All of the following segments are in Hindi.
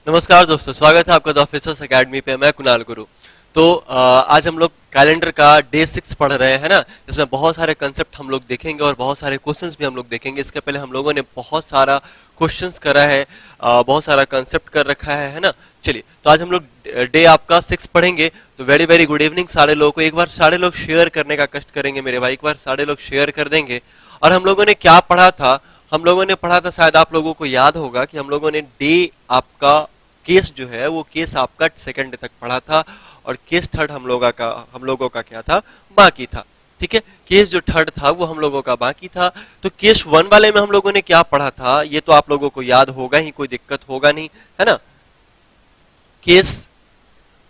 नमस्कार दोस्तों, स्वागत है आपका द ऑफिसर्स अकेडमी पे। मैं कुणाल गुरु। तो आज हम लोग कैलेंडर का डे 6 पढ़ रहे हैं ना, जिसमें बहुत सारे कंसेप्ट हम लोग देखेंगे और बहुत सारे क्वेश्चंस भी हम लोग देखेंगे। इसके पहले हम लोगों ने बहुत सारा क्वेश्चंस करा है, बहुत सारा कंसेप्ट कर रखा है ना। चलिए, तो आज हम लोग डे आपका 6 पढ़ेंगे। तो वेरी वेरी गुड इवनिंग सारे लोगों को। एक बार सारे लोग शेयर करने का कष्ट करेंगे मेरे भाई, एक बार सारे लोग शेयर कर देंगे। और हम लोगों ने क्या पढ़ा था? हम लोगों ने पढ़ा था, शायद आप लोगों को याद होगा कि हम लोगों ने डे आपका केस जो है वो केस आपका सेकंड तक पढ़ा था, और केस थर्ड हम लोगों का क्या था, बाकी था। ठीक है, केस जो थर्ड था वो हम लोगों का बाकी था। तो केस वन वाले में हम लोगों ने क्या पढ़ा था ये तो आप लोगों को याद होगा ही, कोई दिक्कत होगा नहीं, है ना। केस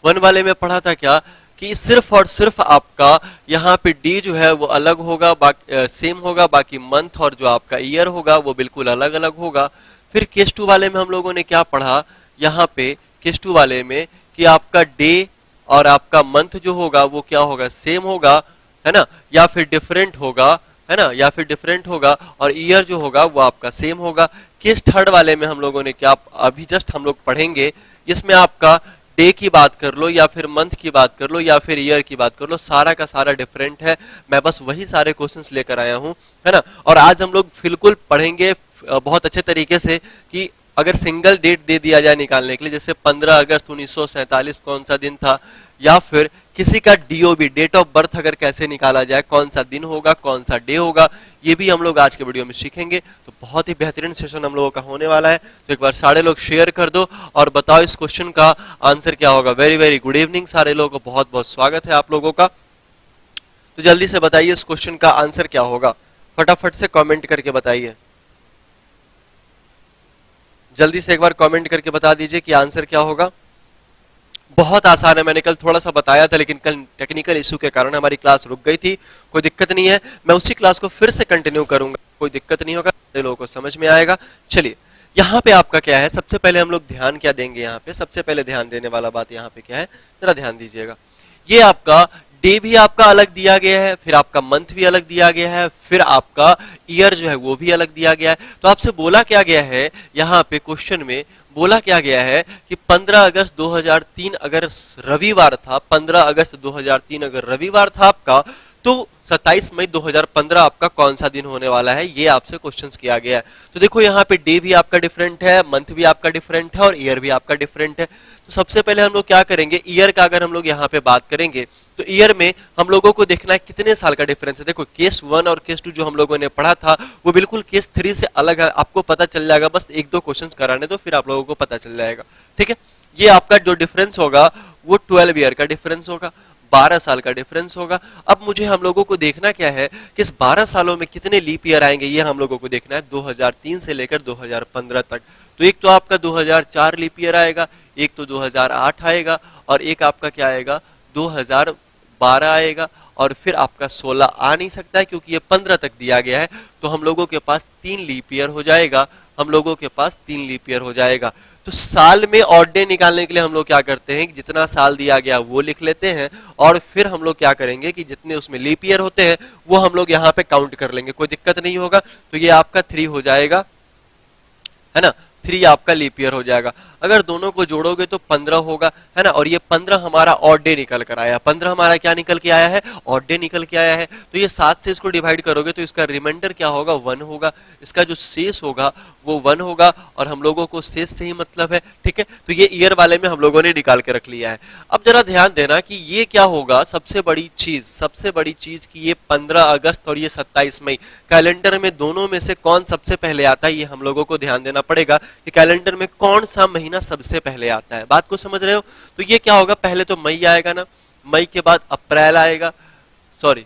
वन वाले में पढ़ा था क्या कि सिर्फ और सिर्फ आपका यहाँ पे डी जो है वो अलग होगा, बाकी सेम होगा, बाकी मंथ और जो आपका ईयर होगा वो बिल्कुल अलग अलग होगा। फिर केस टू वाले में हम लोगों ने क्या पढ़ा, यहाँ पे केस टू वाले में कि आपका डे और आपका मंथ जो होगा वो क्या होगा, सेम होगा, है ना, या फिर डिफरेंट होगा, है ना, या फिर डिफरेंट होगा, और ईयर जो होगा वो आपका सेम होगा। केस थर्ड वाले में हम लोगों ने क्या, अभी जस्ट हम लोग पढ़ेंगे, इसमें आपका डे की बात कर लो या फिर मंथ की बात कर लो या फिर ईयर की बात कर लो, सारा का सारा डिफरेंट है। मैं बस वही सारे क्वेश्चंस लेकर आया हूं, है ना। और आज हम लोग बिल्कुल पढ़ेंगे बहुत अच्छे तरीके से कि अगर सिंगल डेट दे दिया जाए निकालने के लिए, जैसे 15 अगस्त 1947 कौन सा दिन था, या फिर किसी का डीओबी डेट ऑफ बर्थ अगर कैसे निकाला जाए, कौन सा दिन होगा, कौन सा डे होगा, ये भी हम लोग आज के वीडियो में सीखेंगे। तो बहुत ही बेहतरीन सेशन हम लोगों का होने वाला है। तो एक बार सारे लोग शेयर कर दो और बताओ इस क्वेश्चन का आंसर क्या होगा। वेरी वेरी गुड इवनिंग सारे लोगों को, बहुत बहुत स्वागत है आप लोगों का। तो जल्दी से बताइए इस क्वेश्चन का आंसर क्या होगा, फटाफट से कॉमेंट करके बताइए। जल्दी से एक बार कमेंट करके बता दीजिए कि आंसर क्या होगा। बहुत आसान है, मैंने कल थोड़ा सा बताया था, लेकिन कल टेक्निकल इशू के कारण हमारी क्लास रुक गई थी। कोई दिक्कत नहीं है, मैं उसी क्लास को फिर से कंटिन्यू करूंगा, कोई दिक्कत नहीं होगा, लोगों को समझ में आएगा। चलिए, यहाँ पे आपका क्या है, सबसे पहले हम लोग ध्यान क्या देंगे, यहाँ पे सबसे पहले ध्यान देने वाला बात यहाँ पे क्या है, जरा ध्यान दीजिएगा। ये आपका डे भी आपका अलग दिया गया है, फिर आपका मंथ भी अलग दिया गया है, फिर आपका ईयर जो है वो भी अलग दिया गया है। तो आपसे बोला क्या गया है, यहाँ पे क्वेश्चन में बोला क्या गया है कि 15 अगस्त 2003 अगर रविवार था, 15 अगस्त 2003 अगर रविवार था आपका, तो 27 मई 2015 आपका कौन सा दिन होने वाला है, ये आपसे क्वेश्चंस किया गया है। तो देखो यहाँ पे डे भी आपका डिफरेंट है, मंथ भी आपका डिफरेंट है, और ईयर भी आपका डिफरेंट है। तो सबसे पहले हम लोग क्या करेंगे, ईयर का अगर हम लोग यहाँ पे बात करेंगे तो ईयर में हम लोगों को देखना है कितने साल का डिफरेंस है। देखो केस 1 और केस 2 जो हम लोगों ने पढ़ा था वो बिल्कुल केस 3 से अलग है, आपको पता चल जाएगा, बस एक दो क्वेश्चंस कराने दो फिर आप लोगों को पता चल जाएगा। ठीक है, ये आपका जो डिफरेंस होगा वो 12 ईयर का डिफरेंस होगा, 12 साल का डिफरेंस होगा। अब मुझे हम लोगों को देखना क्या है कि इस 12 सालों में कितने लीप ईयर आएंगे, ये हम लोगों को देखना है 2003 से लेकर 2015 तक। तो एक तो आपका 2004 लीप ईयर आएगा, एक तो 2008 आएगा, और एक आपका क्या आएगा 2012 आएगा, और फिर आपका 16 आ नहीं सकता है क्योंकि ये 15 तक दिया गया है। तो हम लोगों के पास 3 लीप ईयर हो जाएगा, हम लोगों के पास 3 लीप ईयर हो जाएगा। तो साल में ऑड डे निकालने के लिए हम लोग क्या करते हैं कि जितना साल दिया गया वो लिख लेते हैं, और फिर हम लोग क्या करेंगे कि जितने उसमें लीप ईयर होते हैं वो हम लोग यहाँ पे काउंट कर लेंगे, कोई दिक्कत नहीं होगा। तो ये आपका 3 हो जाएगा, है ना, 3 आपका लीप ईयर हो जाएगा। अगर दोनों को जोड़ोगे तो 15 होगा, है ना, और ये 15 हमारा ऑड डे निकल कर आया, 15 हमारा क्या निकल के आया है, ऑड डे निकल के आया है। तो ये 7 से इसको डिवाइड करोगे तो इसका रिमाइंडर क्या होगा, 1 होगा, इसका जो शेष होगा वो 1 होगा, और हम लोगों को शेष से ही मतलब है। ठीक है, तो ये ईयर वाले में हम लोगों ने निकाल के रख लिया है। अब जरा ध्यान देना कि ये क्या होगा, सबसे बड़ी चीज कि ये 15 अगस्त और ये 27 मई कैलेंडर में दोनों में से कौन सबसे पहले आता है, ये हम लोगों को ध्यान देना पड़ेगा कि कैलेंडर में कौन सा महीना सबसे पहले आता है। बात को समझ रहे हो? तो ये क्या होगा, पहले तो मई आएगा ना, मई के बाद अप्रैल आएगा, सॉरी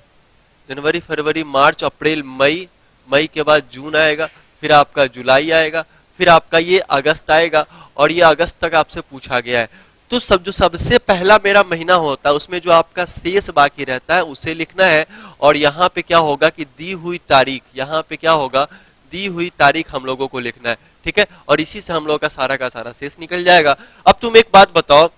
जनवरी फरवरी मार्च अप्रैल मई, मई के बाद जून आएगा, फिर आपका जुलाई आएगा, फिर आपका ये अगस्त आएगा, और ये अगस्त तक आपसे पूछा गया है। तो जो सबसे पहला मेरा महीना होता है उसमें जो आपका शेष बाकी रहता है उसे लिखना है, और यहाँ पे क्या होगा कि दी हुई तारीख, यहाँ पे क्या होगा, दी हुई तारीख हम लोगों को लिखना है। ठीक है, और इसी से हम लोगों का सारा शेष निकल जाएगा। अब तुम एक बात बताओ,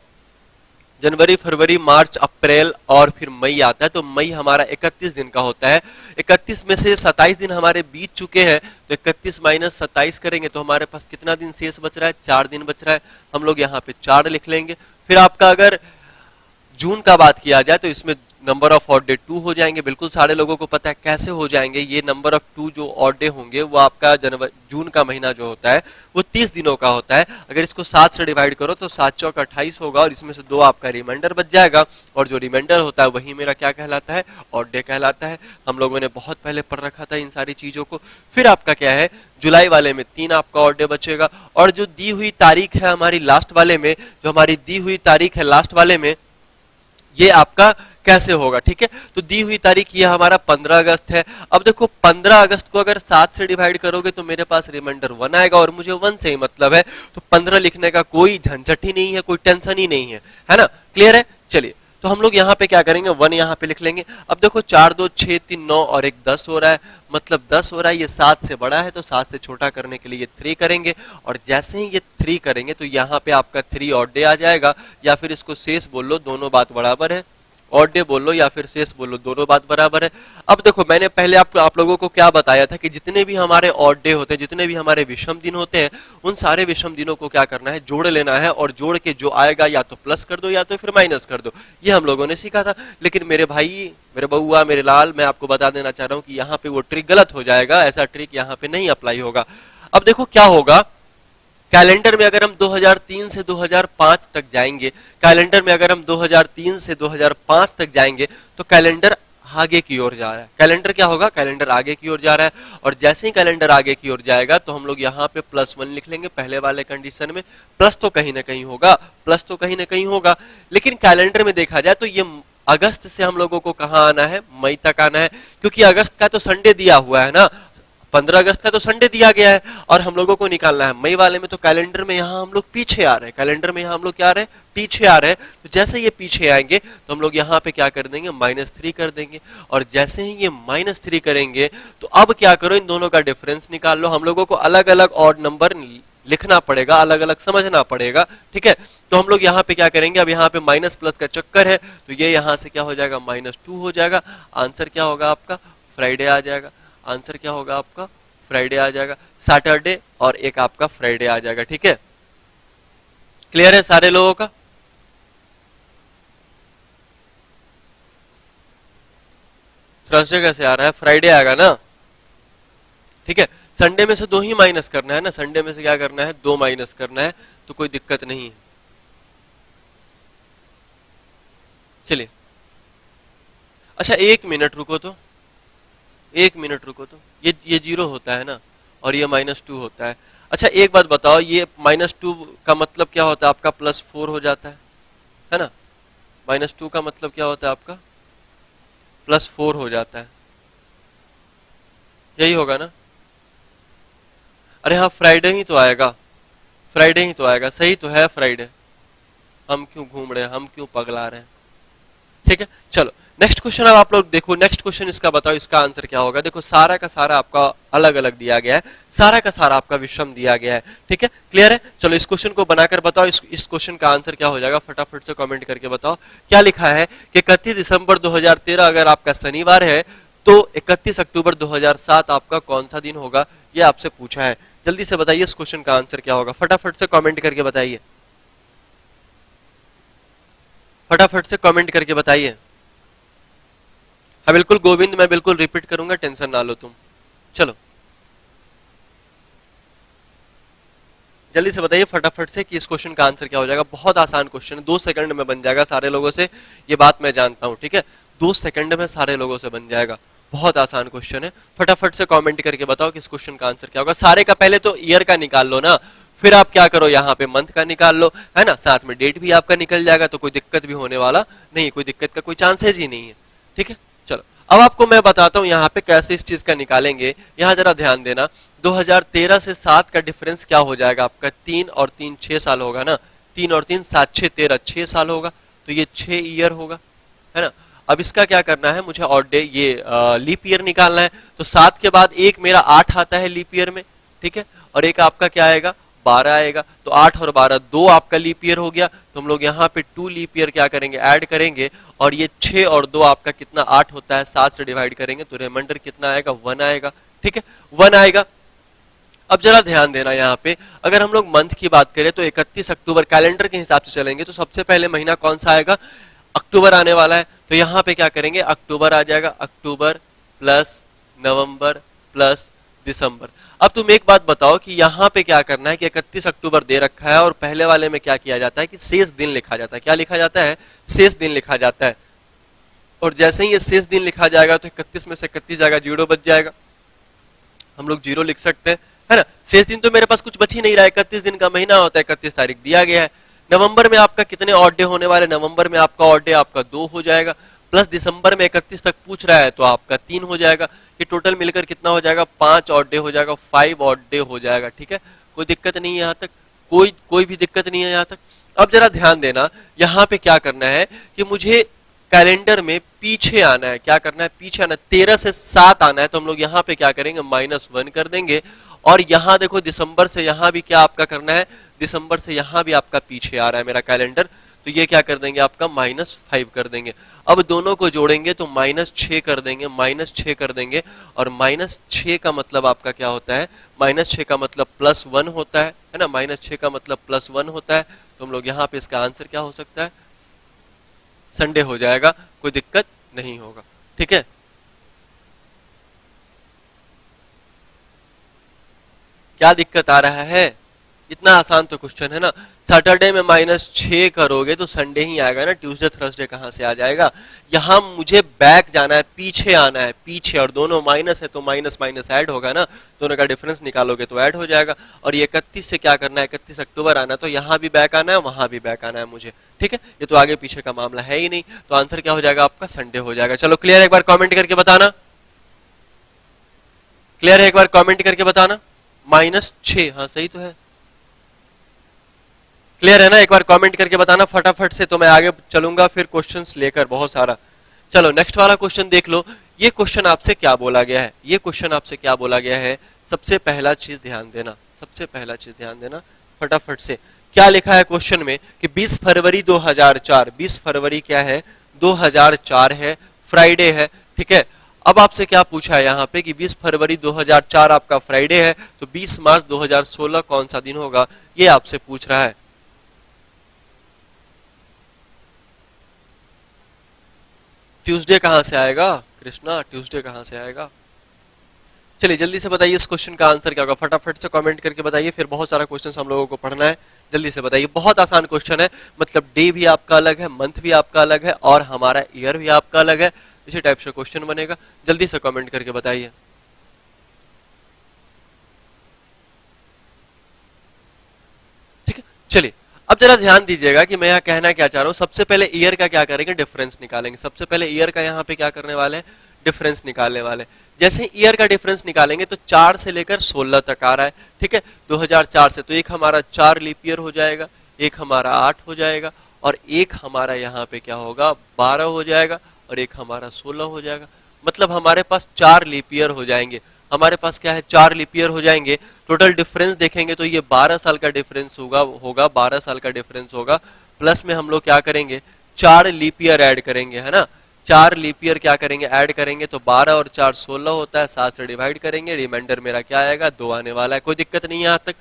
जनवरी, फरवरी, मार्च, अप्रैल और फिर मई आता है, तो मई हमारा 31 दिन का होता है। 31 में से 27 दिन हमारे बीत चुके हैं, तो 31 माइनस 27 करेंगे तो हमारे पास कितना दिन शेष बच रहा है? 4 दिन बच रहा है। हम लोग यहाँ पे 4 लिख लेंगे। फिर आपका अगर जून का बात किया जाए तो इसमें नंबर ऑफ ऑड डे 2 हो जाएंगे। बिल्कुल सारे लोगों को पता है कैसे हो जाएंगे। ये नंबर ऑफ 2 जो ऑड डे होंगे वो आपका जनवरी जून का महीना जो होता है वो 30 दिनों का होता है। अगर इसको 7 से डिवाइड करो तो 7 चौक 28 होगा और इसमें से 2 आपका रिमाइंडर बच जाएगा, और जो रिमाइंडर होता है वही मेरा क्या कहलाता है? ऑड डे कहलाता है। हम लोगों ने बहुत पहले पढ़ रखा था इन सारी चीजों को। फिर आपका क्या है? जुलाई वाले में 3 आपका ऑड डे बचेगा, और जो दी हुई तारीख है हमारी लास्ट वाले में, जो हमारी दी हुई तारीख है लास्ट वाले में, ये आपका कैसे होगा? ठीक है, तो दी हुई तारीख ये हमारा 15 अगस्त है। अब देखो 15 अगस्त को अगर 7 से डिवाइड करोगे तो मेरे पास रिमाइंडर 1 आएगा, और मुझे 1 से ही मतलब है, तो 15 लिखने का कोई झंझट ही नहीं है, कोई टेंशन ही नहीं है ना? क्लियर है? चलिए, तो हम लोग यहाँ पे क्या करेंगे? 1 यहाँ पे लिख लेंगे। अब देखो 4 2 6 3 9 और एक 10 हो रहा है, मतलब 10 हो रहा है। ये 7 से बड़ा है तो 7 से छोटा करने के लिए ये 3 करेंगे, और जैसे ही ये 3 करेंगे तो यहाँ पे आपका 3 ऑड डे आ जाएगा, या फिर इसको शेष बोल लो, दोनों बात बराबर है। ऑड डे बोल लो या फिर शेष बोल लो, दोनों बात बराबर है। अब देखो मैंने पहले आप लोगों को क्या बताया था कि जितने भी हमारे ऑड डे होते हैं, जितने भी हमारे विषम दिन होते हैं, उन सारे विषम दिनों को क्या करना है? जोड़ लेना है, और जोड़ के जो आएगा या तो प्लस कर दो या तो फिर माइनस कर दो। ये हम लोगों ने सीखा था। लेकिन मेरे भाई, मेरे बउआ, मेरे लाल, मैं आपको बता देना चाह रहा हूं कि यहाँ पे वो ट्रिक गलत हो जाएगा। ऐसा ट्रिक यहाँ पे नहीं अप्लाई होगा। अब देखो क्या होगा, कैलेंडर में अगर हम 2003 से 2005 तक जाएंगे, कैलेंडर में अगर हम 2003 से 2005 तक जाएंगे तो कैलेंडर आगे की ओर जा रहा है। कैलेंडर क्या होगा? कैलेंडर आगे की ओर जा रहा है, और जैसे ही कैलेंडर आगे की ओर जाएगा तो हम लोग यहाँ पे +1 लिख लेंगे। पहले वाले कंडीशन में प्लस तो कहीं ना कहीं होगा, प्लस तो कहीं ना कहीं होगा। लेकिन कैलेंडर में देखा जाए तो ये अगस्त से हम लोगों को कहाँ आना है? मई तक आना है, क्योंकि अगस्त का तो संडे दिया हुआ है ना, 15 अगस्त का तो संडे दिया गया है, और हम लोगों को निकालना है मई वाले में। तो कैलेंडर में यहाँ हम लोग पीछे आ रहे हैं, कैलेंडर में यहाँ हम लोग क्या आ रहे हैं? पीछे आ रहे हैं। तो जैसे ये पीछे आएंगे तो हम लोग यहाँ पे क्या कर देंगे? -3 कर देंगे, और जैसे ही ये -3 करेंगे तो अब क्या करो? इन दोनों का डिफरेंस निकाल लो। हम लोगों को अलग अलग ऑड नंबर लिखना पड़ेगा, अलग अलग समझना पड़ेगा। ठीक है, तो हम लोग यहाँ पे क्या करेंगे? अब यहाँ पे माइनस प्लस का चक्कर है, तो ये यहाँ से क्या हो जाएगा? -2 हो जाएगा। आंसर क्या होगा आपका? फ्राइडे आ जाएगा। आंसर क्या होगा आपका? फ्राइडे आ जाएगा। सैटरडे और एक आपका फ्राइडे आ जाएगा। ठीक है, क्लियर है सारे लोगों का? थर्सडे कैसे आ रहा है? फ्राइडे आएगा ना। ठीक है, संडे में से 2 ही माइनस करना है ना, संडे में से क्या करना है? 2 माइनस करना है, तो कोई दिक्कत नहीं है। चलिए, अच्छा 1 मिनट रुको तो, 1 मिनट रुको तो, ये 0 होता है ना, और ये -2 होता है। अच्छा एक बात बताओ, ये -2 का मतलब क्या होता है आपका? +4 हो जाता है ना? -2 का मतलब क्या होता है आपका? +4 हो जाता है, यही होगा ना? अरे हाँ, फ्राइडे ही तो आएगा, फ्राइडे ही तो आएगा। सही तो है फ्राइडे। हम क्यों घूम रहे हैं, हम क्यों पगला रहे हैं? ठीक है, चलो नेक्स्ट क्वेश्चन। अब आप लोग देखो, नेक्स्ट क्वेश्चन इसका बताओ, इसका आंसर क्या होगा? देखो सारा का सारा आपका अलग अलग दिया गया है, सारा का सारा आपका विषम दिया गया है। ठीक है, क्लियर है? चलो इस क्वेश्चन को बनाकर बताओ, इस क्वेश्चन का आंसर क्या हो जाएगा? फटाफट से कमेंट करके बताओ। क्या लिखा है कि 31 दिसंबर 2013 अगर आपका शनिवार है तो 31 अक्टूबर 2007 आपका कौन सा दिन होगा? ये आपसे पूछा है। जल्दी से बताइए इस क्वेश्चन का आंसर क्या होगा? फटाफट से कमेंट करके बताइए, फटाफट से कमेंट करके बताइए। हाँ बिल्कुल गोविंद, मैं बिल्कुल रिपीट करूंगा, टेंशन ना लो तुम। चलो जल्दी से बताइए फटाफट से कि इस क्वेश्चन का आंसर क्या हो जाएगा। बहुत आसान क्वेश्चन है, 2 सेकंड में बन जाएगा सारे लोगों से, ये बात मैं जानता हूं। ठीक है, 2 सेकंड में सारे लोगों से बन जाएगा। बहुत आसान क्वेश्चन है, फटाफट से कमेंट करके बताओ कि इस क्वेश्चन का आंसर क्या होगा। सारे का पहले तो ईयर का निकाल लो ना, फिर आप क्या करो यहाँ पे मंथ का निकाल लो, है ना, साथ में डेट भी आपका निकल जाएगा, तो कोई दिक्कत भी होने वाला नहीं, कोई दिक्कत का कोई चांसेस ही नहीं है। ठीक है, चलो अब आपको मैं बताता हूँ यहाँ पे कैसे इस चीज का निकालेंगे। यहाँ जरा ध्यान देना, 2013 से 7 का डिफरेंस क्या हो जाएगा आपका? 3 और 3 6 साल होगा ना, 3 और 3 7 6 13 6 साल होगा, तो ये 6 ईयर होगा, है ना। अब इसका क्या करना है मुझे? ऑड डे, ये लीप ईयर निकालना है। तो 7 के बाद एक मेरा 8 आता है लीप ईयर में, ठीक है, और एक आपका क्या आएगा? 12 आएगा, तो 8 और 12 2 आपका लीप ईयर हो गया, तो हम लोग यहाँ पे 2 लीप ईयर क्या करेंगे, ऐड करेंगे, और ये 6 और 2 आपका कितना 8 होता है, 7 से डिवाइड करेंगे तो रिमाइंडर कितना आएगा, 1 आएगा। ठीक है, 1 आएगा। अब जरा ध्यान देना यहाँ पे, अगर हम लोग मंथ की बात करें तो 31 अक्टूबर कैलेंडर के हिसाब से चलेंगे तो सबसे पहले महीना कौन सा आएगा, अक्टूबर आने वाला है, तो यहाँ पे क्या करेंगे, अक्टूबर आ जाएगा, अक्टूबर प्लस नवंबर प्लस दिसंबर। अब तुम एक बात बताओ कि यहाँ पे क्या करना है कि 31 अक्टूबर दे रखा है और पहले वाले में क्या किया जाता है कि शेष दिन लिखा जाता है। क्या लिखा जाता है, शेष दिन लिखा जाता है। और जैसे ही ये शेष दिन लिखा जाएगा तो 31 में से 31 जाएगा, जीरो बच जाएगा, हम लोग जीरो लिख सकते हैं, है ना। शेष दिन तो मेरे पास कुछ बच ही नहीं रहा है, 31 दिन का महीना होता है, 31 तारीख दिया गया है। नवंबर में आपका कितने ऑड डे होने वाले, नवंबर में आपका ऑड डे आपका 2 हो जाएगा, प्लस दिसंबर में 31 तक पूछ रहा है तो आपका 3 हो जाएगा, ये टोटल मिलकर कितना हो जाएगा, 5 ऑड डे हो जाएगा, 5 ऑड डे हो जाएगा। ठीक है, कोई दिक्कत नहीं है यहाँ तक, कोई भी दिक्कत नहीं है यहाँ तक। अब जरा ध्यान देना, यहाँ पे क्या करना है कि मुझे कैलेंडर में पीछे आना है, क्या करना है, पीछे आना है, 13 से 7 आना है, तो हम लोग यहाँ पे क्या करेंगे, -1 कर देंगे। और यहाँ देखो दिसंबर से यहाँ भी क्या आपका करना है, दिसंबर से यहाँ भी आपका पीछे आ रहा है मेरा कैलेंडर, तो ये क्या कर देंगे, आपका -5 कर देंगे। अब दोनों को जोड़ेंगे तो -6 कर देंगे, -6 कर देंगे, और -6 का मतलब आपका क्या होता है, -6 का मतलब +1 होता है ना, -6 का मतलब +1 होता है, तो हम लोग यहाँ पे इसका आंसर क्या हो सकता है, संडे हो जाएगा, कोई दिक्कत नहीं होगा। ठीक है, क्या दिक्कत आ रहा है, इतना आसान तो क्वेश्चन है ना। सैटरडे में -6 करोगे तो संडे ही आएगा ना, ट्यूसडे थर्सडे कहां से आ जाएगा। यहां मुझे बैक जाना है, पीछे आना है, पीछे, और दोनों माइनस है तो माइनस माइनस ऐड होगा ना, दोनों का डिफरेंस निकालोगे तो ऐड हो जाएगा। और ये 31 से क्या करना है, 31 अक्टूबर आना है, तो यहाँ भी बैक आना है, वहां भी बैक आना है मुझे। ठीक है, ये तो आगे पीछे का मामला है ही नहीं, तो आंसर क्या हो जाएगा आपका, संडे हो जाएगा। चलो क्लियर, एक बार कॉमेंट करके बताना, क्लियर है, एक बार कॉमेंट करके बताना। -6, हाँ सही तो है, क्लियर है ना, एक बार कमेंट करके बताना फटाफट से, तो मैं आगे चलूंगा फिर क्वेश्चंस लेकर बहुत सारा। चलो नेक्स्ट वाला क्वेश्चन देख लो, ये क्वेश्चन आपसे क्या बोला गया है, ये क्वेश्चन आपसे क्या बोला गया है, सबसे पहला चीज ध्यान देना, सबसे पहला चीज ध्यान देना फटाफट से। क्या लिखा है क्वेश्चन में कि 20 फरवरी 2004, 20 फरवरी क्या है, 2004 है, फ्राइडे है। ठीक है, अब आपसे क्या पूछा है यहाँ पे कि 20 फरवरी 2004 आपका फ्राइडे है, तो 20 मार्च 2016 कौन सा दिन होगा, ये आपसे पूछ रहा है। ट्यूसडे कहां से आएगा कृष्णा, ट्यूसडे कहां से आएगा, चलिए जल्दी से बताइए इस क्वेश्चन का आंसर क्या होगा, फटाफट से कमेंट करके बताइए, फिर बहुत सारा क्वेश्चन हम लोगों को पढ़ना है, जल्दी से बताइए। बहुत आसान क्वेश्चन है, मतलब डे भी आपका अलग है, मंथ भी आपका अलग है, और हमारा ईयर भी आपका अलग है, इसी टाइप से क्वेश्चन बनेगा, जल्दी से कमेंट करके बताइए। ठीक है, चलिए अब जरा ध्यान दीजिएगा कि मैं यहाँ कहना क्या चाह रहा हूँ। सबसे पहले ईयर का क्या करेंगे, डिफरेंस निकालेंगे। सबसे पहले ईयर का यहाँ पे क्या करने वाले हैं, डिफरेंस निकालने वाले। जैसे ईयर का डिफरेंस निकालेंगे तो 4 से लेकर 16 तक आ रहा है। ठीक है, 2004 से, तो एक हमारा 4 लीप ईयर हो जाएगा, एक हमारा 8 हो जाएगा, और एक हमारा यहाँ पे क्या होगा, 12 हो जाएगा, और एक हमारा 16 हो जाएगा। मतलब हमारे पास 4 लीप ईयर हो जाएंगे, हमारे पास क्या है, 4 लीप ईयर हो जाएंगे। टोटल डिफरेंस देखेंगे तो ये 12 साल का डिफरेंस होगा 12 साल का डिफरेंस होगा। प्लस में हम लोग क्या करेंगे, 4 लीप ईयर ऐड करेंगे, है ना, 4 लीप ईयर क्या करेंगे, ऐड करेंगे, तो 12 और 4 16 होता है, 7 से डिवाइड करेंगे, रिमाइंडर मेरा क्या आएगा, 2 आने वाला है, कोई दिक्कत नहीं है यहाँ तक।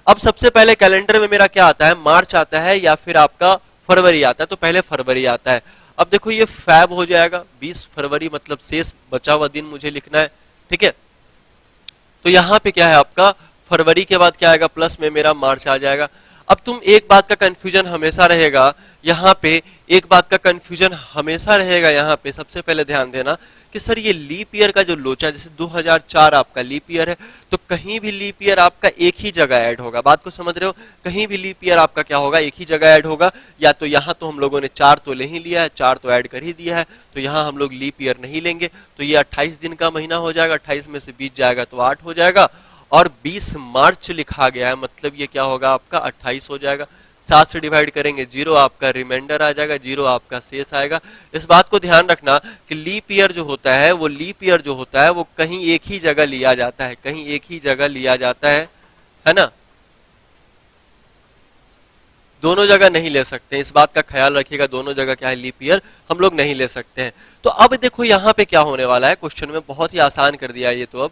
अब सबसे पहले कैलेंडर में मेरा क्या आता है, मार्च आता है या फिर आपका फरवरी आता है, तो पहले फरवरी आता है। अब देखो ये फैब हो जाएगा, 20 फरवरी मतलब शेष बचा हुआ दिन मुझे लिखना है। ठीक है, तो यहाँ पे क्या है आपका, फरवरी के बाद क्या आएगा, प्लस में मेरा मार्च आ जाएगा। अब तुम एक बात का कंफ्यूजन हमेशा रहेगा यहाँ पे, एक बात का कंफ्यूजन हमेशा रहेगा यहाँ पे, सबसे पहले ध्यान देना कि सर ये लीप ईयर का जो लोचा, जैसे 2004 आपका लीप ईयर है, तो कहीं भी लीप ईयर आपका एक ही जगह ऐड होगा, बात को समझ रहे हो, कहीं भी लीप ईयर आपका क्या होगा, एक ही जगह ऐड होगा। या तो यहाँ तो हम लोगों ने 4 तो ले ही लिया है, 4 तो ऐड कर ही दिया है, तो यहाँ हम लोग लीप ईयर नहीं लेंगे, तो ये 28 दिन का महीना हो जाएगा, 28 में से 20 जाएगा तो 8 हो जाएगा, और 20 मार्च लिखा गया है, मतलब ये क्या होगा आपका 28 हो जाएगा। 7 से डिवाइड करेंगे, 0 आपका रिमाइंडर आ जाएगा, 0 आपका शेष आएगा। इस बात को ध्यान रखना कि लीप ईयर जो होता है, वो लीप ईयर जो होता है वो कहीं एक ही जगह लिया जाता है, कहीं एक ही जगह लिया जाता है ना। दोनों जगह नहीं ले सकते हैं, इस बात का ख्याल रखिएगा, दोनों जगह क्या है लीप ईयर हम लोग नहीं ले सकते हैं। तो अब देखो यहाँ पे क्या होने वाला है, क्वेश्चन में बहुत ही आसान कर दिया है ये तो। अब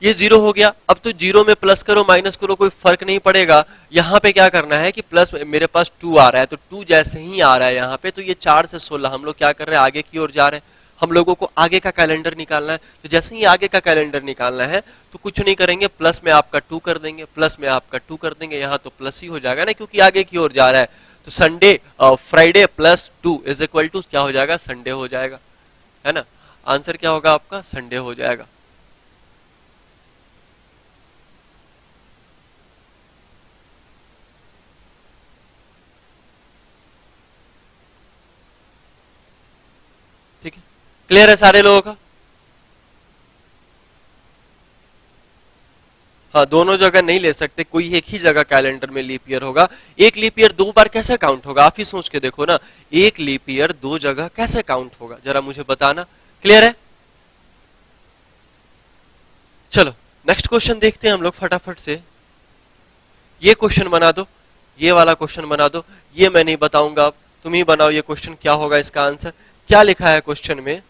ये जीरो हो गया, अब तो जीरो में प्लस करो माइनस करो कोई फर्क नहीं पड़ेगा। यहाँ पे क्या करना है कि प्लस, मेरे पास 2 आ रहा है, तो 2 जैसे ही आ रहा है यहाँ पे, तो ये 4 से 16 हम लोग क्या कर रहे हैं, आगे की ओर जा रहे हैं। हम लोगों को आगे का कैलेंडर निकालना है, तो जैसे ही आगे का कैलेंडर निकालना है तो कुछ नहीं करेंगे, प्लस में आपका 2 कर देंगे, प्लस में आपका 2 कर देंगे, यहाँ तो प्लस ही हो जाएगा ना, क्योंकि आगे की ओर जा रहा है। तो Sunday, Friday plus 2 is equal to क्या हो जाएगा, संडे हो जाएगा, है ना। आंसर क्या होगा आपका, संडे हो जाएगा। ठीक है, क्लियर है सारे लोगों का। हाँ, दोनों जगह नहीं ले सकते, कोई एक ही जगह कैलेंडर में लीप ईयर होगा। एक लीप ईयर 2 बार कैसे काउंट होगा, आप ही सोच के देखो ना, एक लीप ईयर 2 जगह कैसे काउंट होगा, जरा मुझे बताना। क्लियर है, चलो नेक्स्ट क्वेश्चन देखते हैं हम लोग फटाफट से। ये क्वेश्चन बना दो, ये वाला क्वेश्चन बना दो, ये मैं नहीं बताऊंगा, अब तुम ही बनाओ ये क्वेश्चन, क्या होगा इसका आंसर। क्या लिखा है क्वेश्चन में,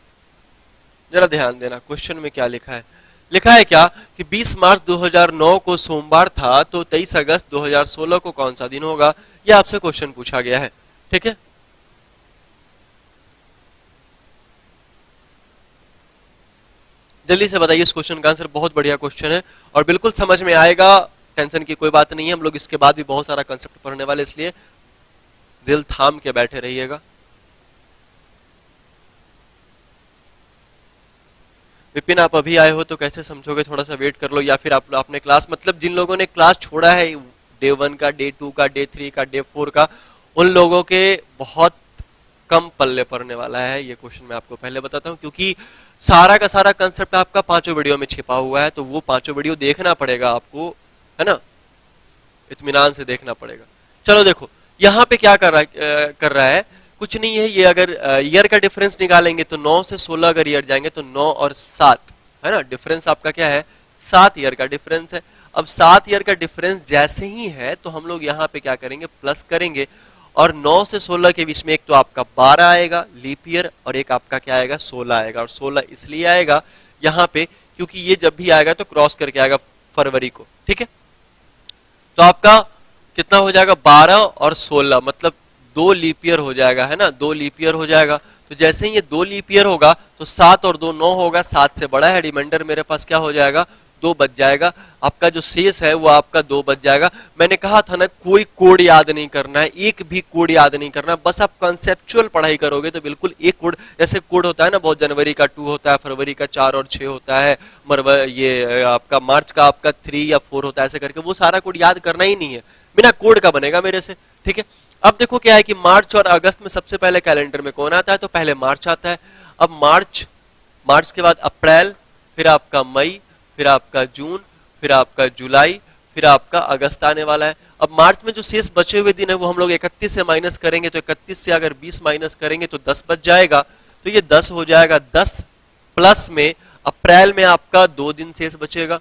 जरा ध्यान देना, क्वेश्चन में क्या लिखा है। लिखा है क्या कि 20 मार्च 2009 को सोमवार था, तो 23 अगस्त 2016 को कौन सा दिन होगा, यह आपसे क्वेश्चन पूछा गया है। ठीक है, जल्दी से बताइए इस क्वेश्चन का आंसर। बहुत बढ़िया क्वेश्चन है और बिल्कुल समझ में आएगा, टेंशन की कोई बात नहीं है, हम लोग इसके बाद भी बहुत सारा कंसेप्ट पढ़ने वाले, इसलिए दिल थाम के बैठे रहिएगा। विपिन आप अभी आए हो तो कैसे समझोगे, थोड़ा सा वेट कर लो, या फिर आप अपने क्लास, मतलब जिन लोगों ने क्लास छोड़ा है डे 1 का, डे 2 का, डे 3 का, डे 4 का, उन लोगों के बहुत कम पल्ले पड़ने वाला है ये क्वेश्चन, मैं आपको पहले बताता हूं, क्योंकि सारा का सारा कंसेप्ट आपका 5 वीडियो में छिपा हुआ है, तो वो 5 वीडियो देखना पड़ेगा आपको, है ना, इत्मीनान से देखना पड़ेगा। चलो देखो यहाँ पे क्या कर रहा है, कुछ नहीं है, ये अगर ईयर का डिफरेंस निकालेंगे तो 9 से 16 अगर ईयर जाएंगे तो 9 और 7, है ना, डिफरेंस आपका क्या है, 7 ईयर का डिफरेंस है। अब 7 ईयर का डिफरेंस जैसे ही है तो हम लोग यहाँ पे क्या करेंगे, प्लस करेंगे, और 9 से 16 के बीच में एक तो आपका 12 आएगा लीप ईयर, और एक आपका क्या आएगा, 16 आएगा। और 16 इसलिए आएगा यहाँ पे क्योंकि ये जब भी आएगा तो क्रॉस करके आएगा फरवरी को। ठीक है, तो आपका कितना हो जाएगा, 12 और 16, मतलब 2 लीप ईयर हो जाएगा, है ना, 2 लीप ईयर हो जाएगा। तो जैसे ही ये 2 लीप ईयर होगा तो 7 और 2 9 होगा, 7 से बड़ा है, रिमाइंडर मेरे पास क्या हो जाएगा, 2 बच जाएगा। आपका जो शेष है वो आपका 2 बच जाएगा। मैंने कहा था ना, कोई कोड याद नहीं करना है, एक भी कोड याद नहीं करना, बस आप कंसेप्चुअल पढ़ाई करोगे तो बिल्कुल एक कोड, जैसे कोड होता है ना, बहुत जनवरी का 2 होता है, फरवरी का 4 और 6 होता है, ये आपका मार्च का आपका 3 या 4 होता है, ऐसे करके वो सारा कोड याद करना ही नहीं है, बिना कोड का बनेगा मेरे से। ठीक है, अब देखो क्या है कि मार्च और अगस्त में सबसे पहले कैलेंडर में कौन आता है, तो पहले मार्च आता है। अब मार्च, मार्च के बाद अप्रैल, फिर आपका मई, फिर आपका जून, फिर आपका जुलाई, फिर आपका अगस्त आने वाला है। अब मार्च में जो शेष बचे हुए दिन है वो हम लोग 31 से माइनस करेंगे, तो 31 से अगर 20 माइनस करेंगे तो 10 बच जाएगा, तो ये 10 हो जाएगा। 10 प्लस में अप्रैल में आपका 2 दिन शेष बचेगा,